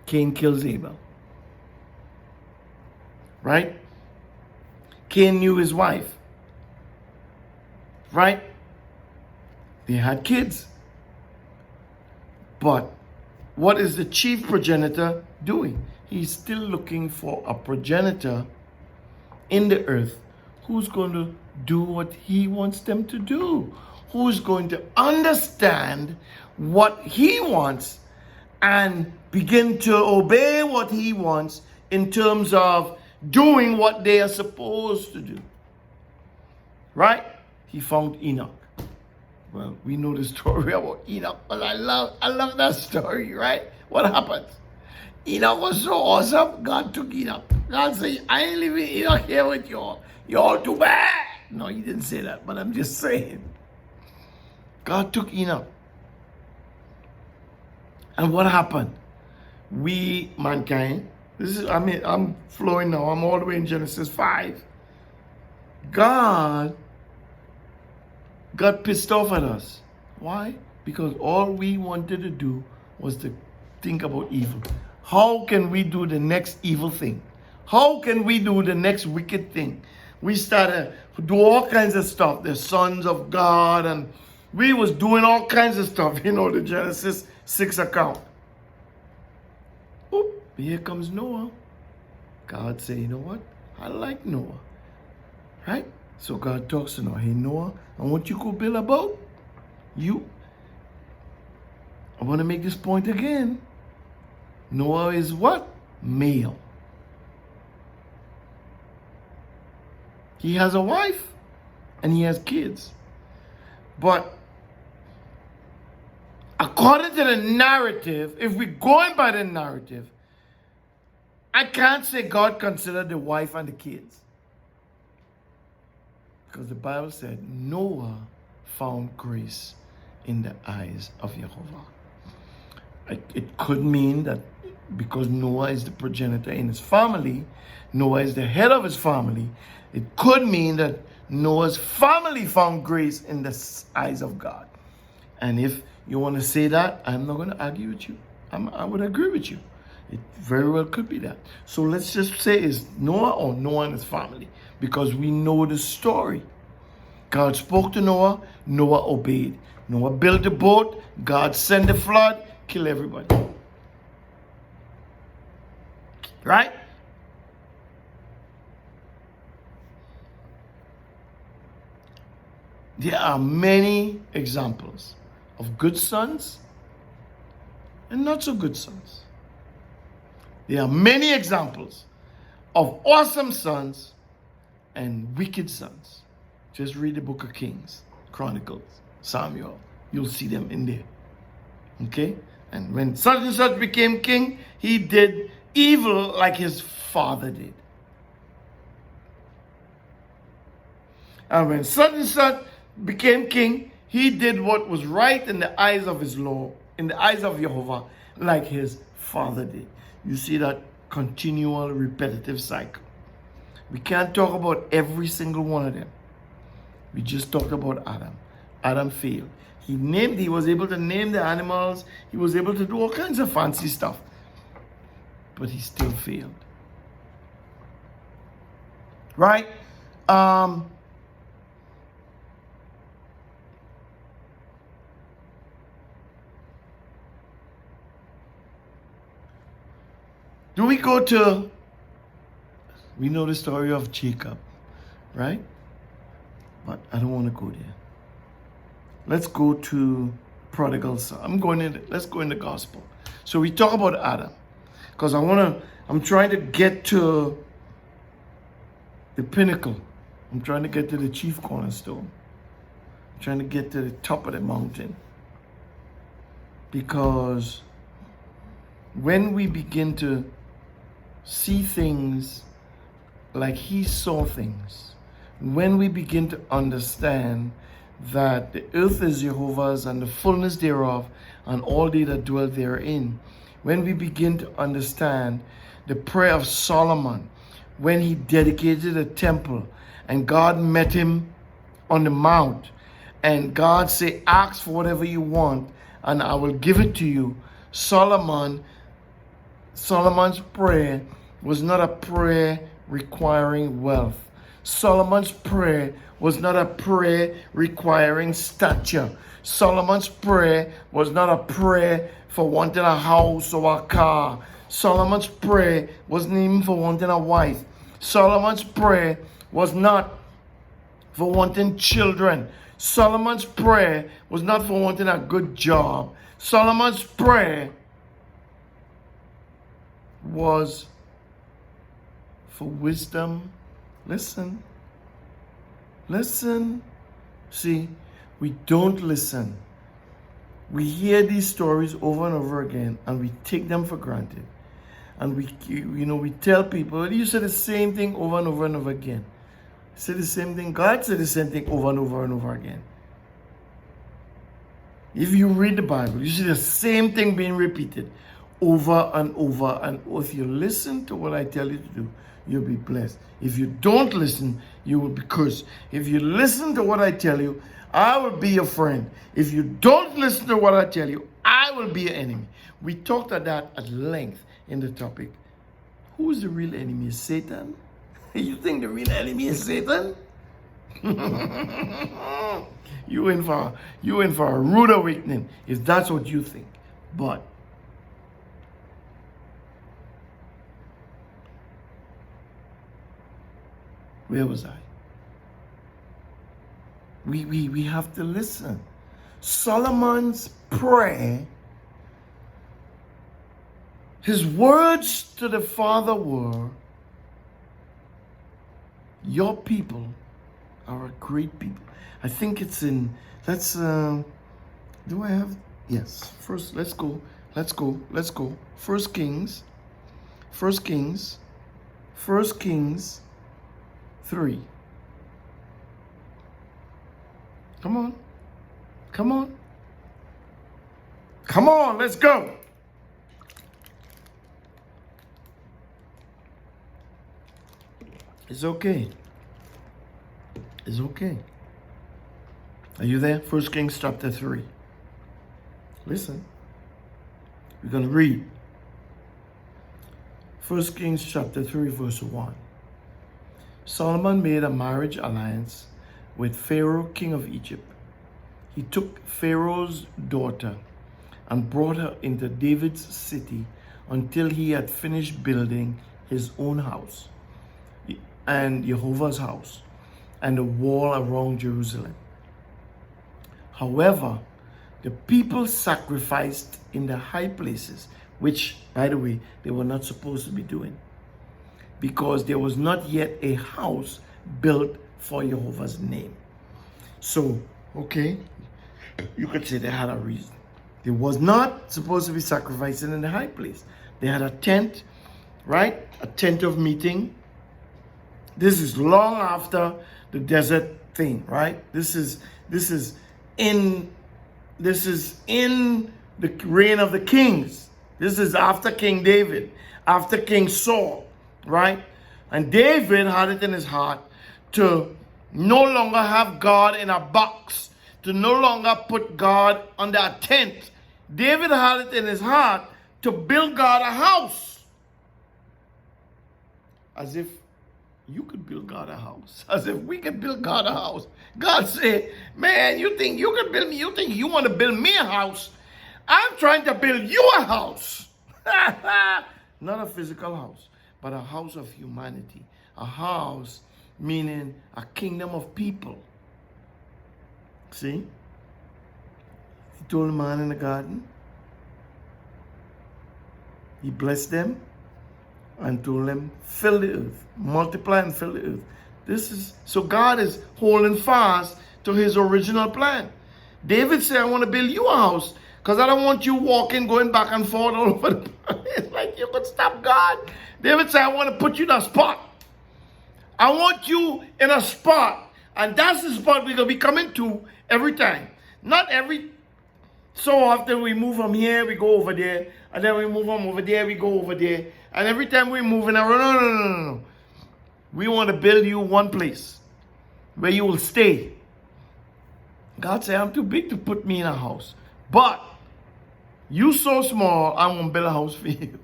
Cain kills Abel. Right? Cain knew his wife. Right? They had kids. But what is the chief progenitor doing? He's still looking for a progenitor in the earth who's going to do what he wants them to do, who's going to understand what he wants and begin to obey what he wants in terms of doing what they are supposed to do. Right? He found Enoch. Well, we know the story about Enoch, but I love that story, right? What happened? Enoch was so awesome, God took Enoch. God said, I ain't leaving Enoch here with y'all. Y'all too bad. No, he didn't say that, but I'm just saying. God took Enoch. And what happened? We, mankind, I'm flowing now. I'm all the way in Genesis 5. God got pissed off at us. Why? Because all we wanted to do was to think about evil. How can we do the next evil thing? How can we do the next wicked thing? We started to do all kinds of stuff. The sons of God, and we was doing all kinds of stuff. You know, the Genesis 6 account. Oop, here comes Noah. God say, you know what? I like Noah. Right? So God talks to Noah. Hey, Noah, I want you to go build a boat. I want to make this point again. Noah is what? Male. He has a wife and he has kids. But according to the narrative, if we're going by the narrative, I can't say God considered the wife and the kids. Because the Bible said Noah found grace in the eyes of Jehovah. It could mean that because Noah is the progenitor in his family, Noah is the head of his family, it could mean that Noah's family found grace in the eyes of God. And if you want to say that, I'm not going to argue with you. I would agree with you. It very well could be that. So let's just say it's Noah or Noah and his family, because we know the story. God spoke to Noah, Noah obeyed. Noah built the boat, God sent the flood, kill everybody. Right? There are many examples of good sons and not so good sons. There are many examples of awesome sons and wicked sons. Just read the book of Kings, Chronicles, Samuel. You'll see them in there. Okay? And when such and such became king, he did evil like his father did. And when such and such became king, he did what was right in the eyes of his Lord, in the eyes of Jehovah, like his father did. You see that continual repetitive cycle. We can't talk about every single one of them. We just talked about Adam. Adam failed. He was able to name the animals. He was able to do all kinds of fancy stuff. But he still failed. Right? Do we go to, we know the story of Jacob, right? But I don't want to go there. Let's go to prodigal son. Let's go in the gospel. So we talk about Adam, because I'm trying to get to the pinnacle. I'm trying to get to the chief cornerstone. I'm trying to get to the top of the mountain. Because when we begin to see things like he saw things, when we begin to understand that the earth is Jehovah's and the fullness thereof, and all they that dwell therein, when we begin to understand the prayer of Solomon, when he dedicated a temple, and God met him on the mount, and God said, ask for whatever you want and I will give it to you. Solomon's prayer was not a prayer requiring wealth. Solomon's prayer was not a prayer requiring stature. Solomon's prayer was not a prayer for wanting a house or a car. Solomon's prayer wasn't even for wanting a wife. Solomon's prayer was not for wanting children. Solomon's prayer was not for wanting a good job. Solomon's prayer was for wisdom. Listen. See, we don't listen. We hear these stories over and over again and we take them for granted. And we tell people, you say the same thing over and over and over again. Say the same thing. God said the same thing over and over and over again. If you read the Bible, you see the same thing being repeated over and over. And if you listen to what I tell you to do, you'll be blessed. If you don't listen, you will be cursed. If you listen to what I tell you, I will be your friend. If you don't listen to what I tell you, I will be your enemy. We talked about that at length in the topic. Who is the real enemy? Is Satan? You think the real enemy is Satan? You in for a rude awakening if that's what you think. But where was I? We have to listen. Solomon's prayer, his words to the Father were, your people are a great people. I think it's in, do I have? Yes. First, let's go. First Kings 3. Come on, let's go. It's okay. Are you there? 1 Kings chapter 3. Listen. We're going to read. 1 Kings chapter 3 verse 1. Solomon made a marriage alliance with Pharaoh, king of Egypt. He took Pharaoh's daughter and brought her into David's city until he had finished building his own house and Jehovah's house and the wall around Jerusalem. However, the people sacrificed in the high places, which, by the way, they were not supposed to be doing, because there was not yet a house built for Jehovah's name. So, okay, you could say they had a reason. They was not supposed to be sacrificing in the high place. They had a tent, right? A tent of meeting. This is long after the desert thing, right? This is in the reign of the kings. This is after King David, after King Saul, right? And David had it in his heart to no longer have God in a box, to no longer put God under a tent. David had it in his heart to build God a house. As if you could build God a house. As if we could build God a house. God said, man, you think you can build me? You think you want to build me a house? I'm trying to build you a house. Not a physical house, but a house of humanity. A house meaning a kingdom of people. See? He told the man in the garden. He blessed them and told them, fill the earth, multiply and fill the earth. So God is holding fast to his original plan. David said, I want to build you a house because I don't want you going back and forth all over the place. Like you could stop God. David said, I want to put you in a spot. I want you in a spot. And that's the spot we're going to be coming to every time. Not every so often we move from here, we go over there. And then we move from over there, we go over there. And every time we're moving around, no. We want to build you one place where you will stay. God said, I'm too big to put me in a house. But you so small, I'm going to build a house for you.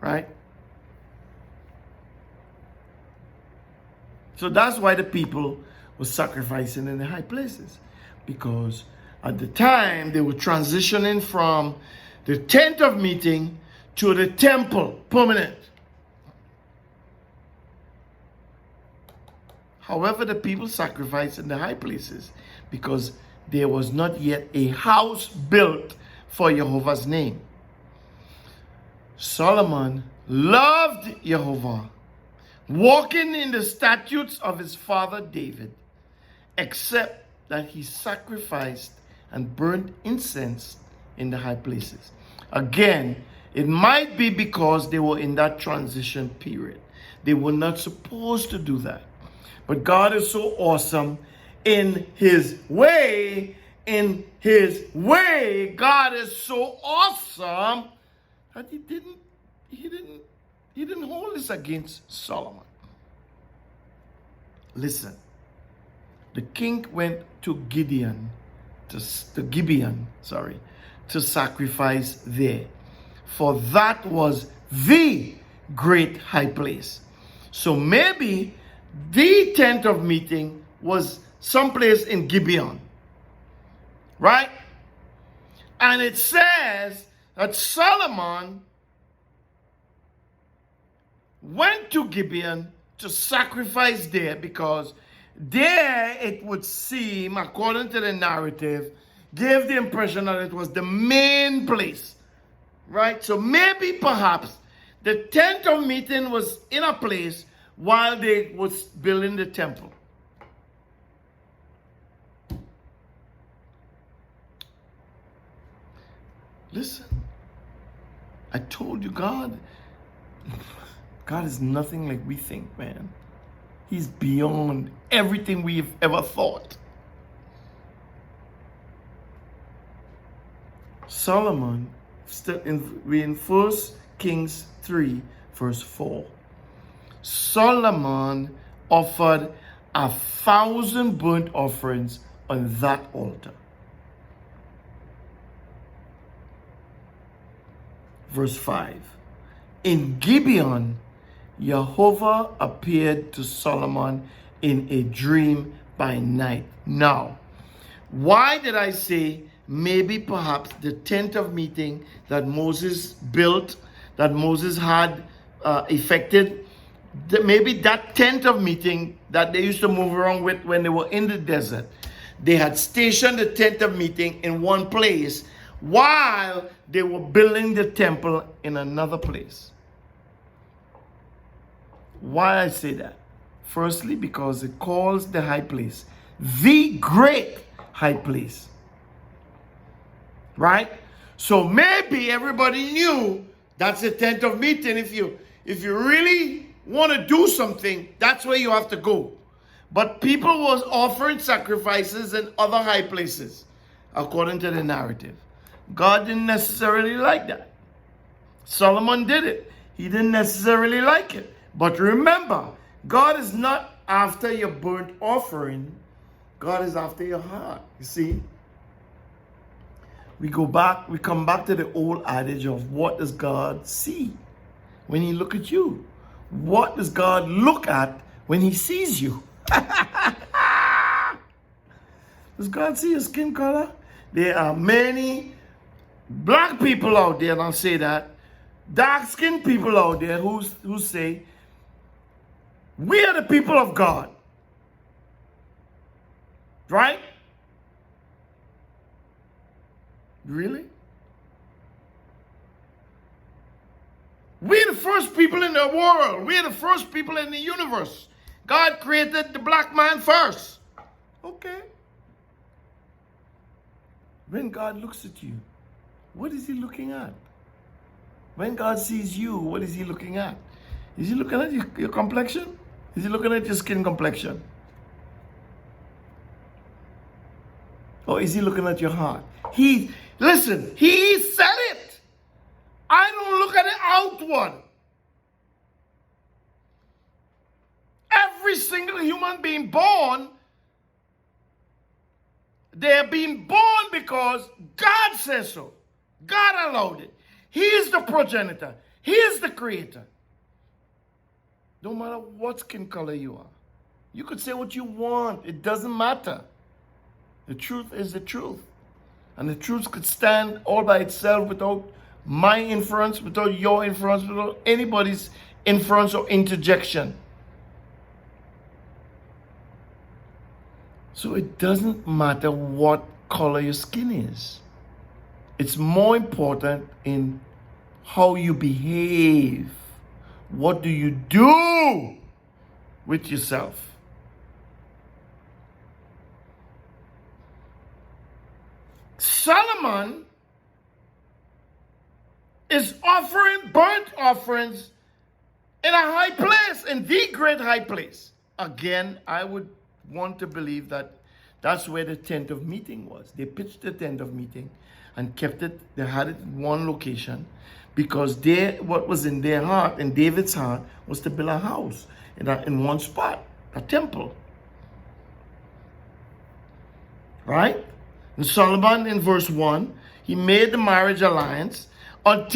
Right? So that's why the people were sacrificing in the high places. Because at the time, they were transitioning from the tent of meeting to the temple, permanent. However, the people sacrificed in the high places because there was not yet a house built for Jehovah's name. Solomon loved Jehovah, walking in the statutes of his father David, except that he sacrificed and burned incense in the high places. Again, it might be because they were in that transition period. They were not supposed to do that. But God is so awesome in his way. In his way, God is so awesome that he didn't hold this against Solomon. Listen, the king went to Gibeon to sacrifice there, for that was the great high place. So maybe the tent of meeting was someplace in Gibeon, right? And it says that Solomon went to Gibeon to sacrifice there because there it would seem, according to the narrative, gave the impression that it was the main place, right? So maybe perhaps the tent of meeting was in a place while they was building the temple. Listen, I told you God is nothing like we think, man. He's beyond everything we've ever thought. Solomon, we're in 1 Kings 3, verse 4. Solomon offered 1,000 burnt offerings on that altar. Verse 5. In Gibeon, Jehovah appeared to Solomon in a dream by night. Now, why did I say maybe perhaps the tent of meeting that Moses built, that Moses had effected, maybe that tent of meeting that they used to move around with when they were in the desert, they had stationed the tent of meeting in one place while they were building the temple in another place. Why I say that? Firstly, because it calls the high place the great high place. Right? So maybe everybody knew that's a tent of meeting. If you really want to do something, that's where you have to go. But people was offering sacrifices in other high places, according to the narrative. God didn't necessarily like that. Solomon did it. He didn't necessarily like it. But remember, God is not after your burnt offering. God is after your heart. You see? We come back to the old adage of what does God see when he look at you? What does God look at when he sees you? Does God see your skin color? There are many black people out there, and I'll say that, dark-skinned people out there who say, we are the people of God. Right? Really? We're the first people in the world. We're the first people in the universe. God created the black man first. Okay. When God looks at you, what is he looking at? When God sees you, what is he looking at? Is he looking at your complexion? Is he looking at your skin complexion? Or is he looking at your heart? Listen, he said it. I don't look at the outward. every single human being born, they're being born because God says so. God allowed it. He is the progenitor. He is the creator. No matter what skin color you are. You could say what you want. It doesn't matter. The truth is the truth. And the truth could stand all by itself without my influence, without your influence, without anybody's influence or interjection. So it doesn't matter what color your skin is. It's more important in how you behave. What do you do with yourself? Solomon is offering burnt offerings in a high place, in the great high place. Again, I would want to believe that that's where the tent of meeting was. They pitched the tent of meeting and kept it, they had it in one location because what was in their heart, in David's heart, was to build a house in one spot, a temple. Right? And Solomon, in verse 1, he made the marriage alliance and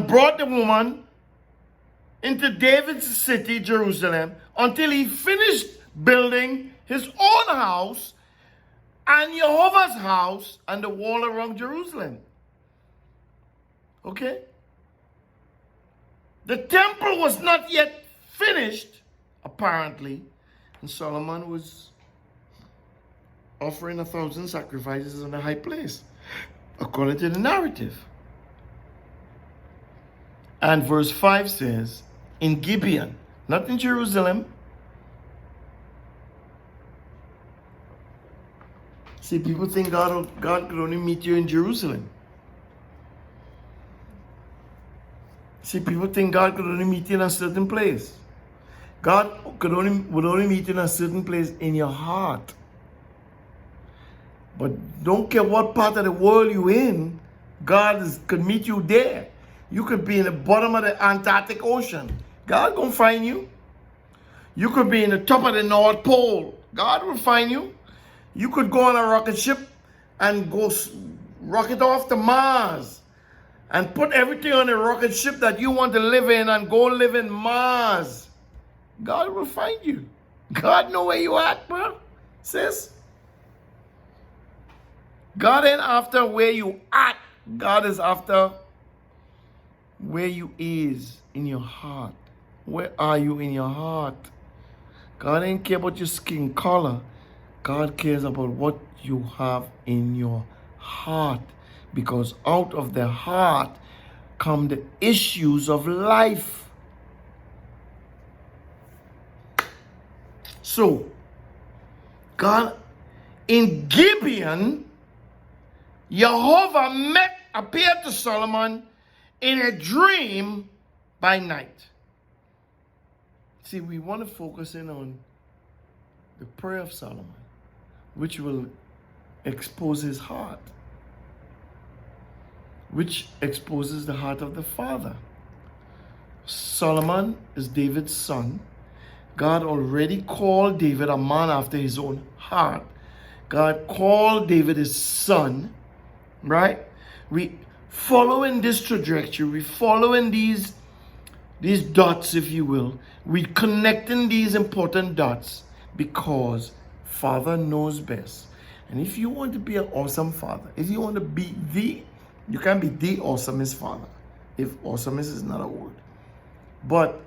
brought the woman into David's city, Jerusalem, until he finished building his own house and Jehovah's house and the wall around Jerusalem. Okay? The temple was not yet finished, apparently, and Solomon was offering 1,000 sacrifices in a high place, according to the narrative. And verse 5 says, in Gibeon, not in Jerusalem. See, people think God could only meet you in Jerusalem. See, people think God could only meet you in a certain place. God would only meet you in a certain place in your heart. But don't care what part of the world you're in, God could meet you there. You could be in the bottom of the Antarctic Ocean. God gonna find you. You could be in the top of the North Pole. God will find you. You could go on a rocket ship and go rocket off to Mars and put everything on the rocket ship that you want to live in and go live in Mars. God will find you. God know where you at, bro, sis. God ain't after where you at. God is after where you is in your heart. Where are you in your heart? God ain't care about your skin color. God cares about what you have in your heart. Because out of the heart come the issues of life. So, God, in Gibeon, Jehovah appeared to Solomon in a dream by night. See, we want to focus in on the prayer of Solomon, which will expose his heart, which exposes the heart of the Father. Solomon is David's son. God already called David a man after his own heart. God called David his son, right? We following this trajectory, we following these dots, if you will. We connecting these important dots because Father knows best. And if you want to be an awesome father, if you want to be you can't be the awesomest father, if awesomest is not a word. But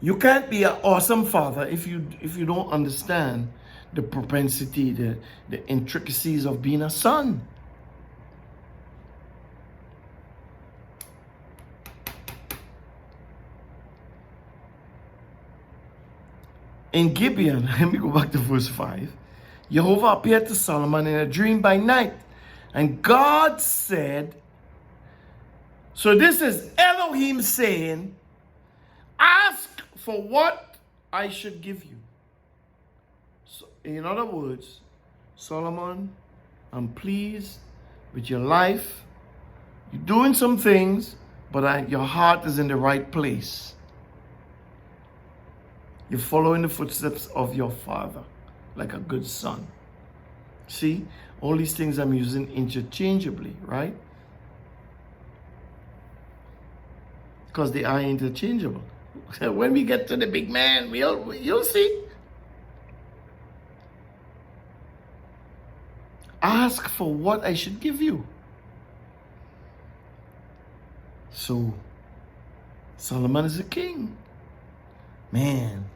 you can't be an awesome father if you don't understand the propensity, the intricacies of being a son. In Gibeon, let me go back to verse 5. Jehovah appeared to Solomon in a dream by night. And God said, so this is Elohim saying, ask for what I should give you. So, in other words, Solomon, I'm pleased with your life. You're doing some things, but your heart is in the right place. You're following the footsteps of your father like a good son. See, all these things I'm using interchangeably, right? Because they are interchangeable. When we get to the big man, you'll see. Ask for what I should give you. So, Solomon is a king. Man,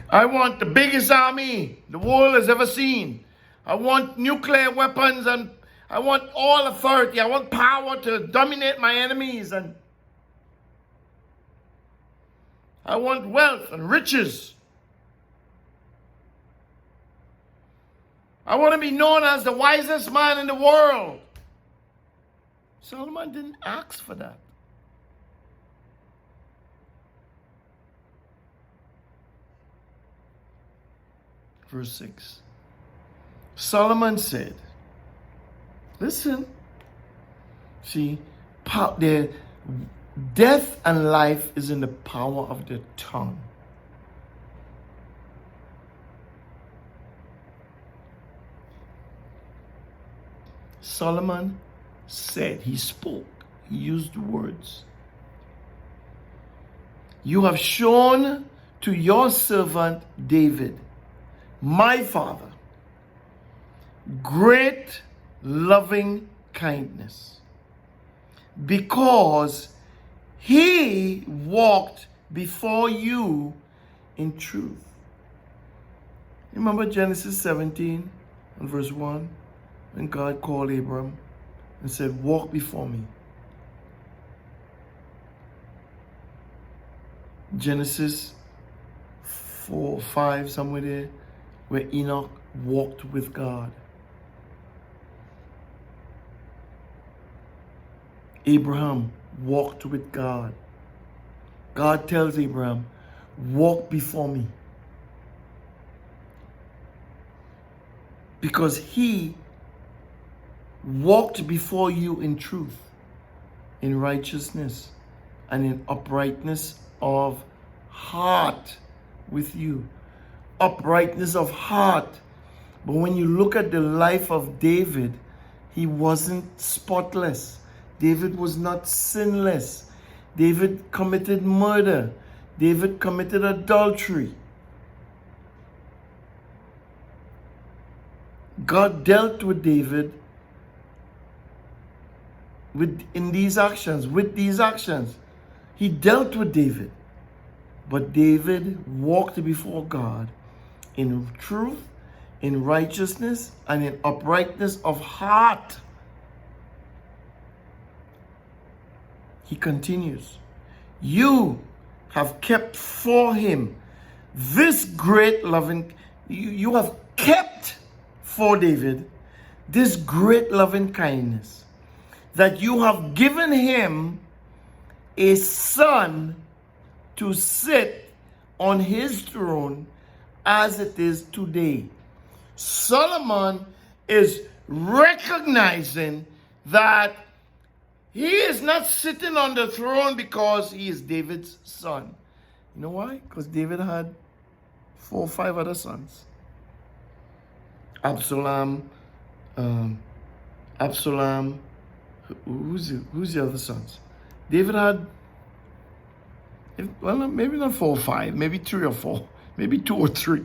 I want the biggest army the world has ever seen. I want nuclear weapons, and I want all authority. I want power to dominate my enemies, and I want wealth and riches. I want to be known as the wisest man in the world. Solomon didn't ask for that. Verse 6. Solomon said, listen, see, the death and life is in the power of the tongue. Solomon said, he spoke, he used words. You have shown to your servant David, my father, great loving kindness, because he walked before you in truth. Remember Genesis 17 and verse 1? When God called Abram and said, walk before me. Genesis 4, 5, somewhere there, where Enoch walked with God. Abraham walked with God. God tells Abraham, walk before me. Because he walked before you in truth, in righteousness, and in uprightness of heart with you. Uprightness of heart. But when you look at the life of David, he wasn't spotless. David was not sinless. David committed murder. David committed adultery. God dealt with David with these actions. He dealt with David. But David walked before God in truth, in righteousness, and in uprightness of heart. He continues, you have kept for him this great loving, you have kept for David this great loving kindness, that you have given him a son to sit on his throne as it is today. Solomon is recognizing that he is not sitting on the throne because he is David's son. You know why? Because David had 4 or 5 other sons. Absalom, who's the other sons? David had, maybe not 4 or 5, maybe 3 or 4, maybe 2 or 3.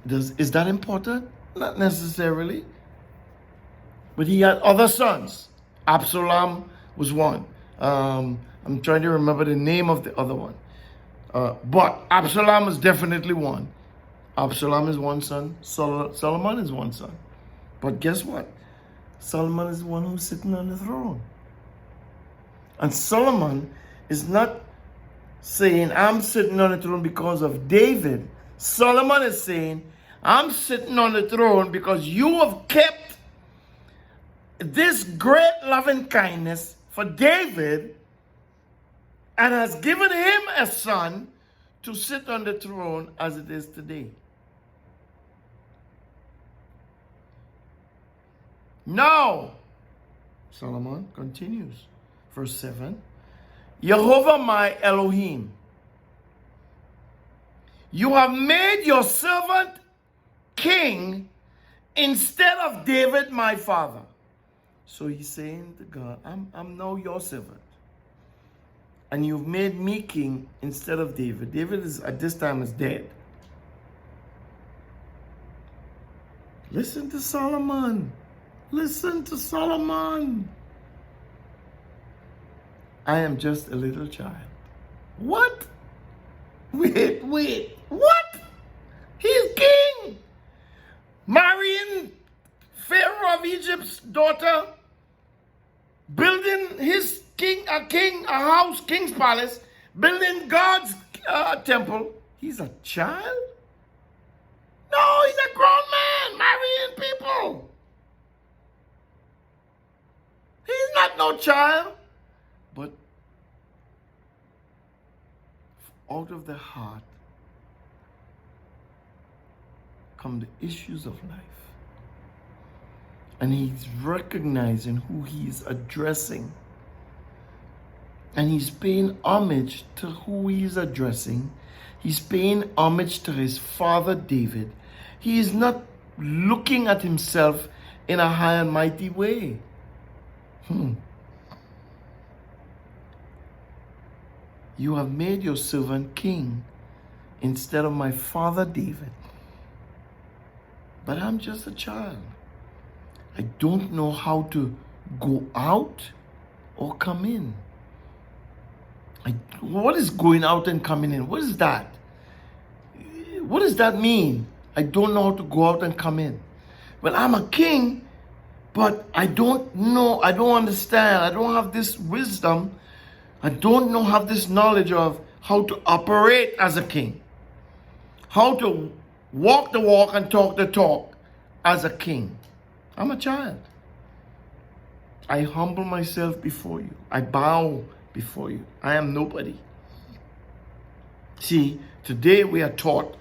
Is that important? Not necessarily. But he had other sons. Absalom was one. I'm trying to remember the name of the other one. But Absalom is definitely one. Absalom is one son. Solomon is one son. But guess what? Solomon is the one who's sitting on the throne. And Solomon is not saying, I'm sitting on the throne because of David. Solomon is saying, I'm sitting on the throne because you have kept this great loving kindness for David and has given him a son to sit on the throne as it is today. Now, Solomon continues, verse 7, Jehovah my Elohim, You have made your servant king instead of David, my father. So he's saying to God, I'm now your servant. And you've made me king instead of David. David is at this time is dead. Listen to Solomon. Listen to Solomon. I am just a little child. What? Wait. What? He's king. Marrying Pharaoh of Egypt's daughter. Building his a house, king's palace. Building God's temple. He's a child? No, he's a grown man marrying people. He's not no child. But out of the heart come the issues of life. And he's recognizing who he is addressing. And he's paying homage to who he is addressing. He's paying homage to his father David. He is not looking at himself in a high and mighty way. You have made your servant king instead of my father David. But I'm just a child. I don't know how to go out or come in. What is going out and coming in? What is that? What does that mean? I don't know how to go out and come in. Well, I'm a king, but I don't know. I don't understand. I don't have this wisdom. I don't have this knowledge of how to operate as a king. How to walk the walk and talk the talk as a king. I'm a child. I humble myself before you. I bow before you. I am nobody. See, today we are taught,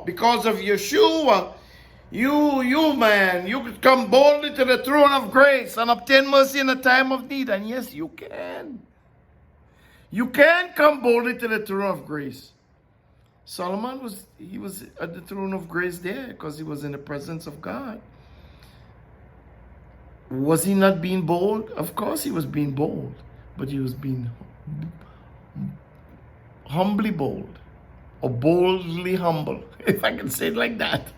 because of Yeshua, you man, you could come boldly to the throne of grace and obtain mercy in a time of need. And yes, you can. You can come boldly to the throne of grace. Solomon was at the throne of grace there because he was in the presence of God. Was he not being bold? Of course he was being bold, but he was being humbly bold, or boldly humble, if I can say it like that.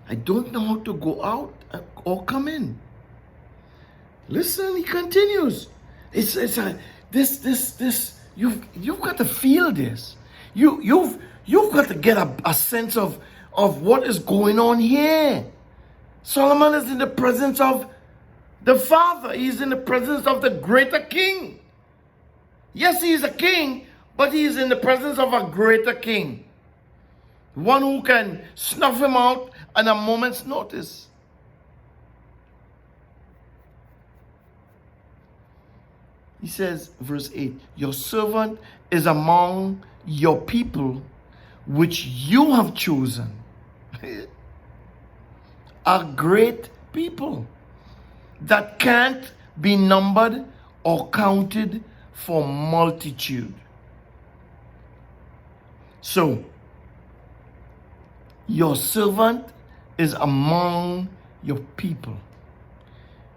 I don't know how to go out or come in. Listen, he continues. It's you've got to feel this. You've got to get a sense of what is going on here. Solomon is in the presence of the Father. He's in the presence of the greater king. Yes, he is a king, but he is in the presence of a greater king. One who can snuff him out at a moment's notice. He says, verse 8, your servant is among your people, which you have chosen. A great people that can't be numbered or counted for multitude. So, your servant is among your people.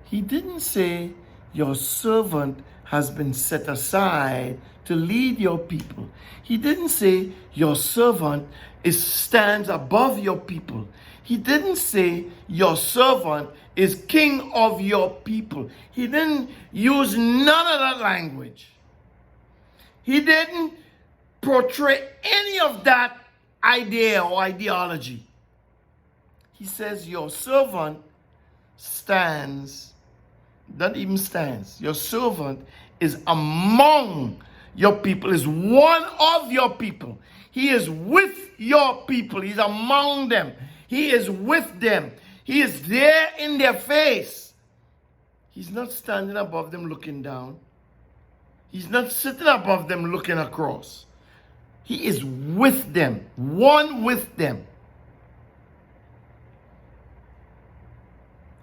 He didn't say your servant has been set aside to lead your people. He didn't say your servant stands above your people. He didn't say your servant is king of your people. He didn't use none of that language. He didn't portray any of that idea or ideology. He says your servant stands, not even stands. Your servant is among your people, is one of your people. He is with your people. He's among them. He is with them. He is there in their face. He's not standing above them looking down. He's not sitting above them looking across. He is with them, one with them.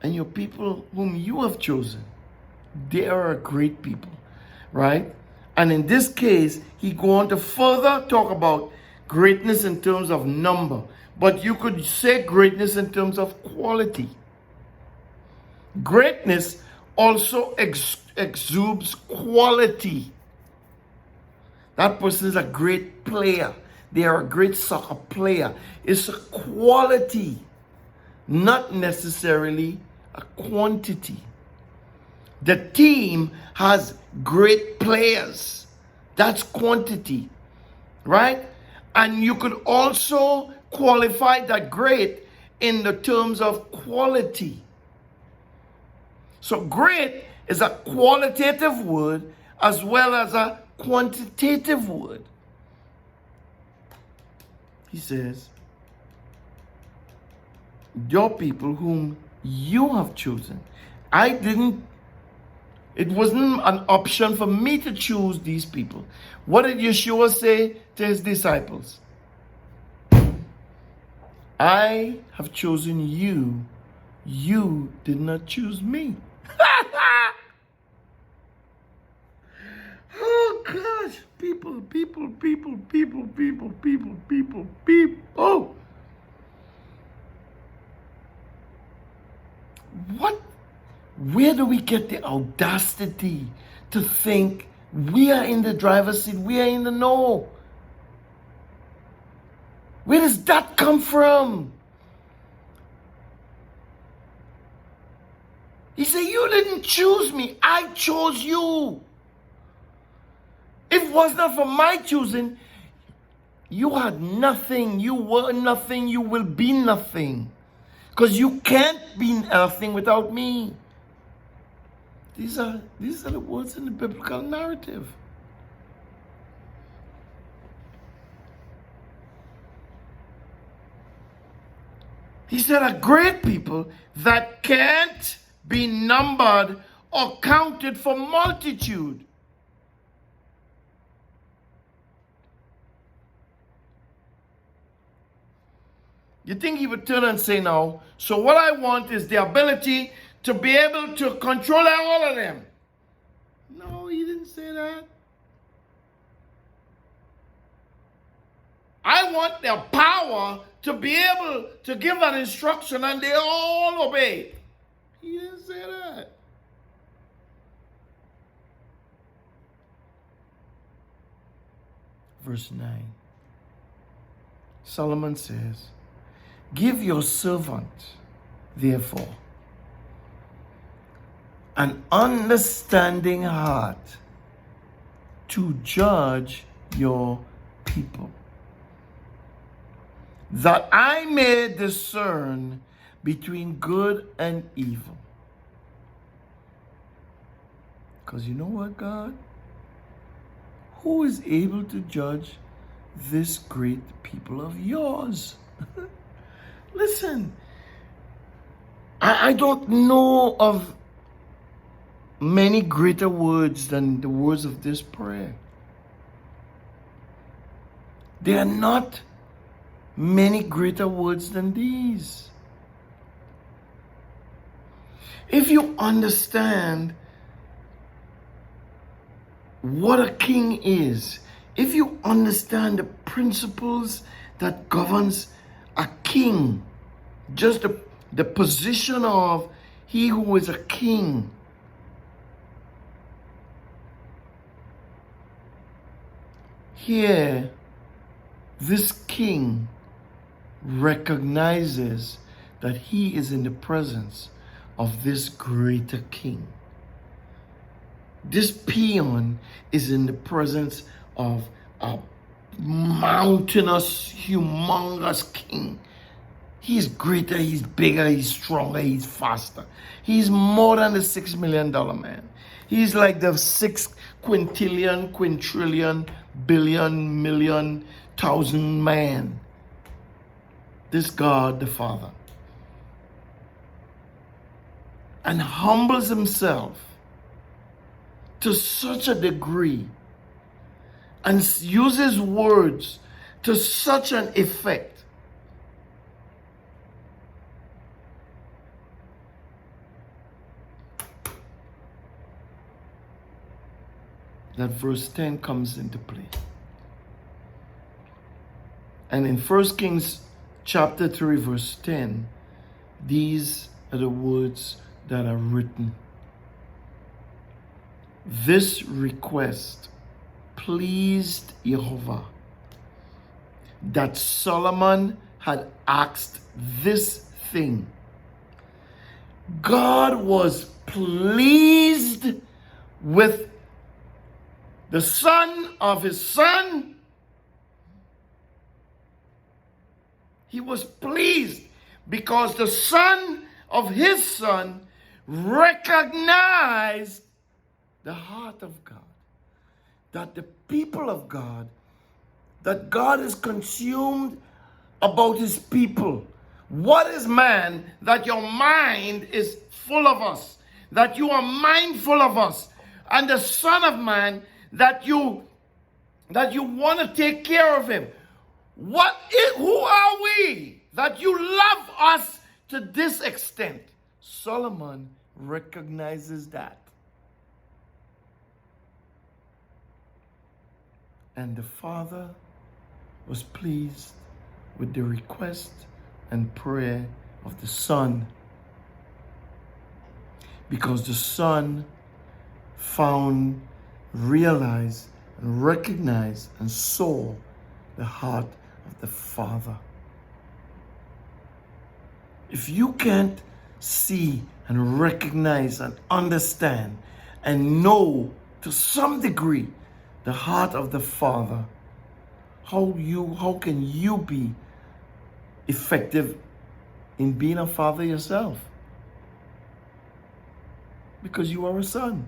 And your people whom you have chosen, they are a great people, right? And in this case, he go on to further talk about greatness in terms of number. But you could say greatness in terms of quality. Greatness also exudes quality. That person is a great player. They are a great soccer player. It's a quality, not necessarily a quantity. The team has great players. That's quantity, right? And you could also qualify that great in the terms of quality. So great is a qualitative word as well as a quantitative word. He says, your people whom you have chosen. It wasn't an option for me to choose these people. What did Yeshua say to his disciples? I have chosen you. You did not choose me. Oh gosh, people. What? Where do we get the audacity to think we are in the driver's seat, we are in the know? Where does that come from? He said, you didn't choose me, I chose you. If it was not for my choosing, you had nothing, you were nothing, you will be nothing. Because you can't be nothing without me. These are the words in the biblical narrative. He said, a great people that can't be numbered or counted for multitude. You think he would turn and say, no, so what I want is the ability to be able to control all of them. No, he didn't say that. I want their power to be able to give an instruction and they all obey. He didn't say that. Verse 9. Solomon says, give your servant, therefore, an understanding heart to judge your people, that I may discern between good and evil. Because you know what, God? Who is able to judge this great people of yours? Listen, I don't know of many greater words than the words of this prayer. There are not many greater words than these. If you understand what a king is, if you understand the principles that governs a king, just the position of he who is a king, here this king recognizes that he is in the presence of this greater king. This peon is in the presence of a mountainous, humongous king. He's greater, he's bigger, he's stronger, he's faster. He's more than the $6 million man. He's like the 6 quintillion, quintillion, billion, million, thousand man. This God the Father. And humbles himself to such a degree and uses words to such an effect that verse 10 comes into play. And in 1 Kings chapter 3, verse 10, these are the words that are written. This request pleased Jehovah, that Solomon had asked this thing. God was pleased with the son of his son. He was pleased because the son of his son recognized the heart of God. That the people of God, that God is consumed about his people. What is man that your mind is full of us, that you are mindful of us, and the Son of Man that you want to take care of him? Who are we that you love us to this extent? Solomon recognizes that. And the Father was pleased with the request and prayer of the Son, because the Son realized, and recognized, and saw the heart of the Father. If you can't see and recognize and understand and know to some degree the heart of the Father, how can you be effective in being a father yourself? Because you are a son.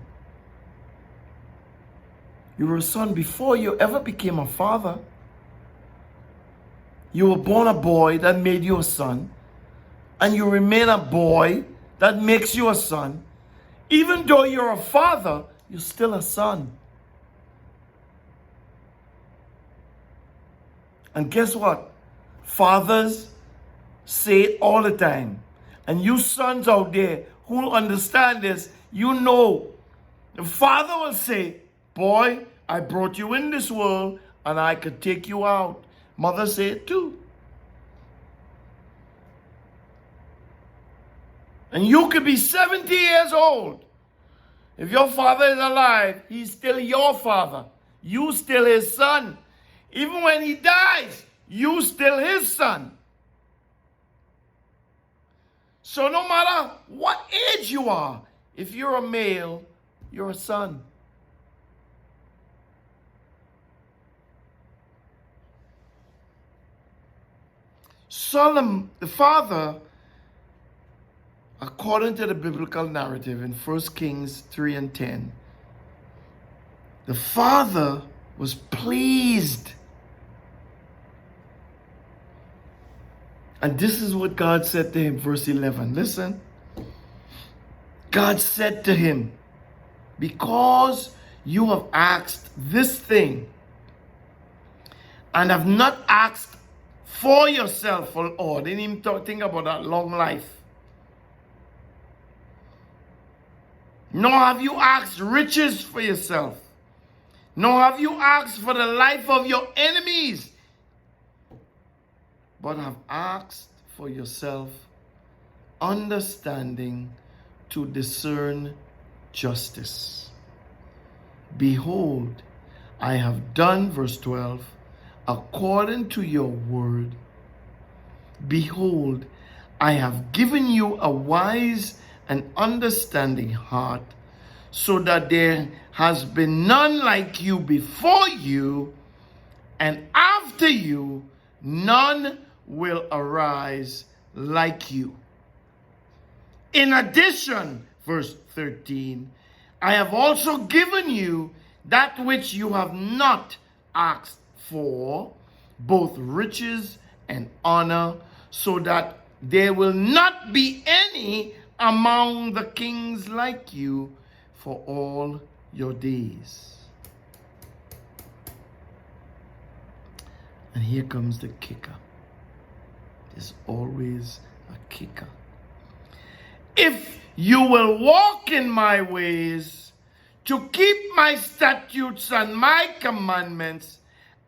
You were a son before you ever became a father. You were born a boy, that made you a son. And you remain a boy, that makes you a son. Even though you're a father, you're still a son. And guess what? Fathers say it all the time. And you sons out there who understand this, you know, the father will say, boy, I brought you in this world and I could take you out. Mother say it too. And you could be 70 years old. If your father is alive, he's still your father. You still his son. Even when he dies, you still his son. So no matter what age you are, if you're a male, you're a son. Solomon, the father, according to the biblical narrative in 1 Kings 3 and 10, the father was pleased. And this is what God said to him, verse 11. Listen. God said to him, because you have asked this thing and have not asked for yourself, didn't even think about that long life. Nor have you asked riches for yourself. Nor have you asked for the life of your enemies, but have asked for yourself understanding to discern justice. Behold, I have done, verse 12, according to your word. Behold, I have given you a wise and understanding heart, so that there has been none like you before you, and after you none will arise like you. In addition, verse 13, I have also given you that which you have not asked for, both riches and honor, so that there will not be any among the kings like you for all your days. And here comes the kicker. There's always a kicker. If you will walk in my ways to keep my statutes and my commandments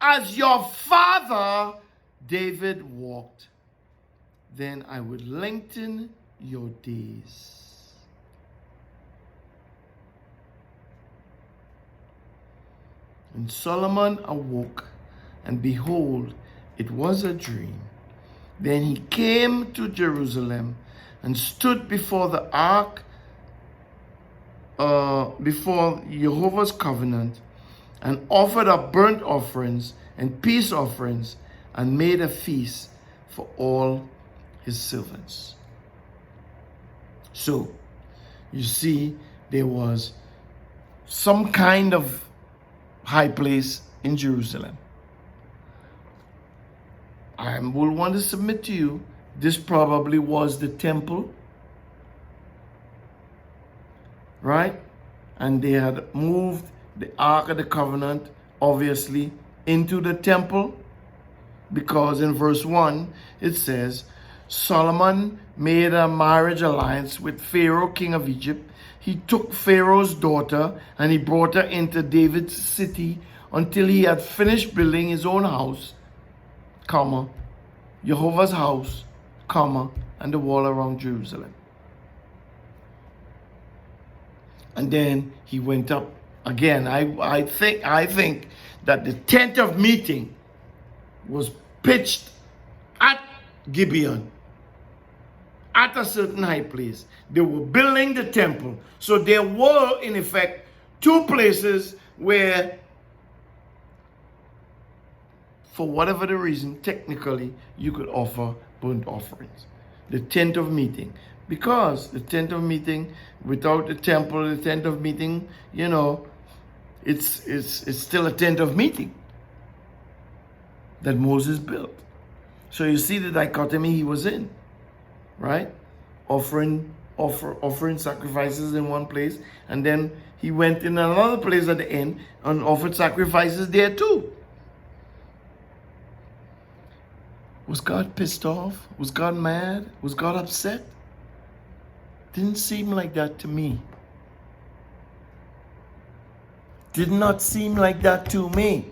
as your father David walked, then I would lengthen your days. And Solomon awoke, and behold, it was a dream. Then he came to Jerusalem and stood before the ark, before Jehovah's covenant, and offered up burnt offerings and peace offerings, and made a feast for all his servants. So, you see, there was some kind of high place in Jerusalem. I will want to submit to you, this probably was the temple, right? And they had moved the Ark of the Covenant, obviously, into the temple, because in verse 1, it says, Solomon made a marriage alliance with Pharaoh, king of Egypt. He took Pharaoh's daughter and he brought her into David's city until he had finished building his own house, comma, Jehovah's house, comma, and the wall around Jerusalem. And then he went up again. I think that the tent of meeting was pitched at Gibeon, at a certain high place. They were building the temple. So there were, in effect, two places where, for whatever the reason, technically, you could offer burnt offerings. The tent of meeting. Because the tent of meeting, without the temple, the tent of meeting, you know, it's still a tent of meeting that Moses built. So you see the dichotomy he was in, right? Offering sacrifices in one place, and then he went in another place at the end and offered sacrifices there too. Was God pissed off? Was God mad? Was God upset? Didn't seem like that to me. Did not seem like that to me.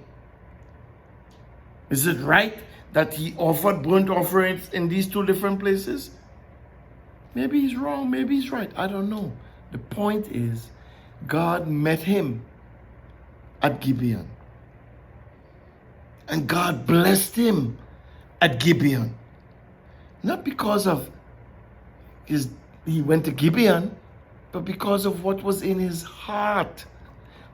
Is it right that he offered burnt offerings in these two different places? Maybe he's wrong, maybe he's right. I don't know. The point is, God met him at Gibeon. And God blessed him at Gibeon. Not because of he went to Gibeon, but because of what was in his heart.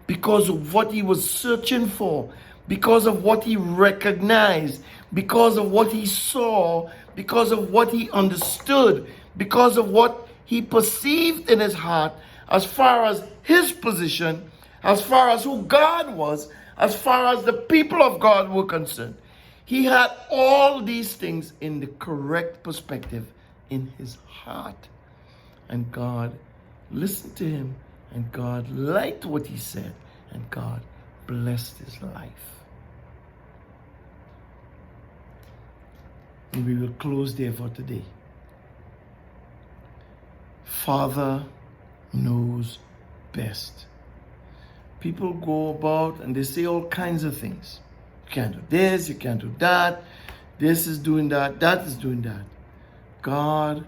Because of what he was searching for. Because of what he recognized. Because of what he saw. Because of what he understood. Because of what he perceived in his heart, as far as his position, as far as who God was, as far as the people of God were concerned. He had all these things in the correct perspective in his heart. And God listened to him, and God liked what he said, and God blessed his life. And we will close there for today. Father knows best. People go about and they say all kinds of things. You can't do this, you can't do that. This is doing that, that is doing that. God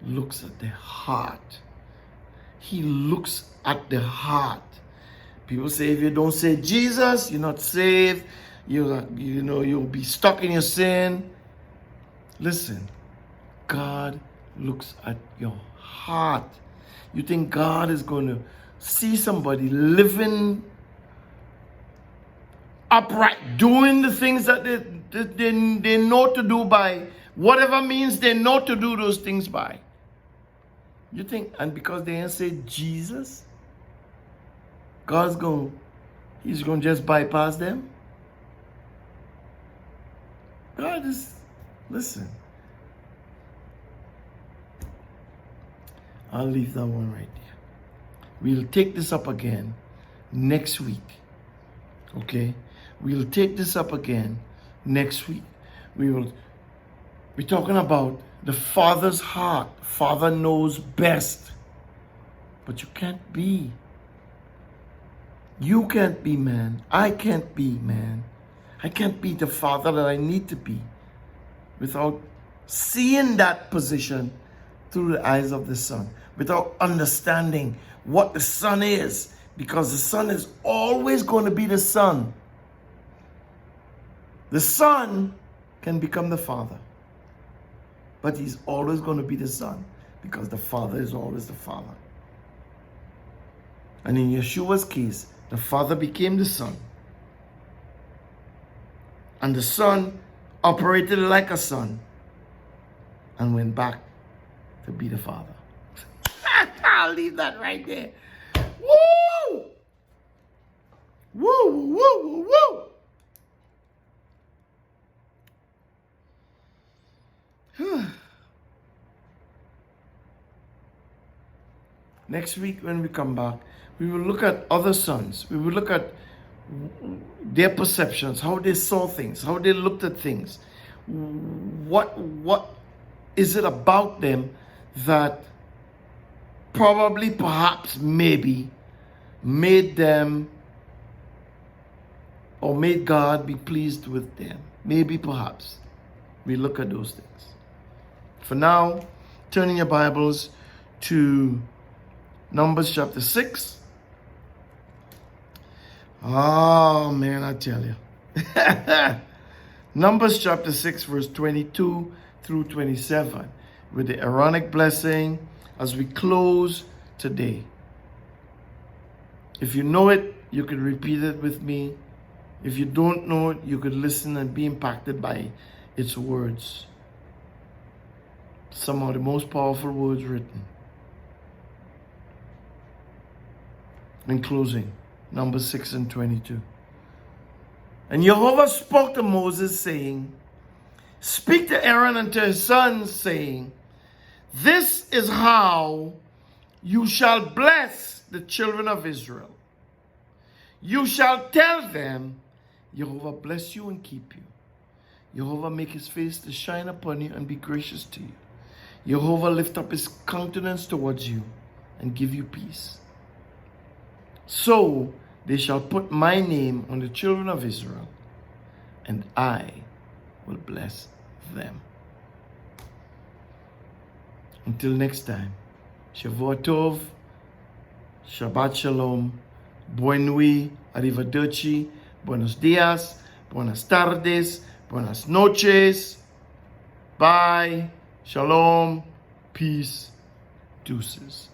looks at the heart. He looks at the heart. People say if you don't say Jesus, you're not saved. You'll be stuck in your sin. Listen, God looks at your heart. You think God is going to see somebody living upright, doing the things that they know to do by whatever means they know to do those things by? You think, and because they ain't say Jesus, he's going to just bypass them? God is, listen. I'll leave that one right there. We'll take this up again next week. Okay? We'll take this up again next week. We will be talking about the Father's heart. Father knows best. But you can't be You can't be man. I can't be man. I can't be the father that I need to be without seeing that position through the eyes of the Son, without understanding what the Son is, because the Son is always going to be the Son. The Son can become the Father, but he's always going to be the Son, because the Father is always the Father. And in Yeshua's case, the Father became the Son. And the Son operated like a son and went back to be the Father. I'll leave that right there. Woo! Woo, woo, woo, woo. Next week when we come back, we will look at other sons. We will look at their perceptions, how they saw things, how they looked at things. What is it about them that probably, perhaps, maybe made them or made God be pleased with them? Maybe, perhaps. We look at those things. For now, turn in your Bibles to Numbers chapter 6. Oh, man, I tell you. Numbers chapter 6, verse 22 through 27, with the Aaronic blessing as we close today. If you know it, you could repeat it with me. If you don't know it, you could listen and be impacted by its words. Some of the most powerful words written. In closing, Numbers 6 and 22. And Jehovah spoke to Moses, saying, speak to Aaron and to his sons, saying, this is how you shall bless the children of Israel. You shall tell them, Jehovah bless you and keep you. Jehovah make his face to shine upon you and be gracious to you. Jehovah lift up his countenance towards you and give you peace. So they shall put my name on the children of Israel, and I will bless them. Until next time, Shavua Tov, Shabbat Shalom, Buen Nuit, Arrivederci, Buenos Dias, Buenas Tardes, Buenas Noches, Bye, Shalom, Peace, Deuces.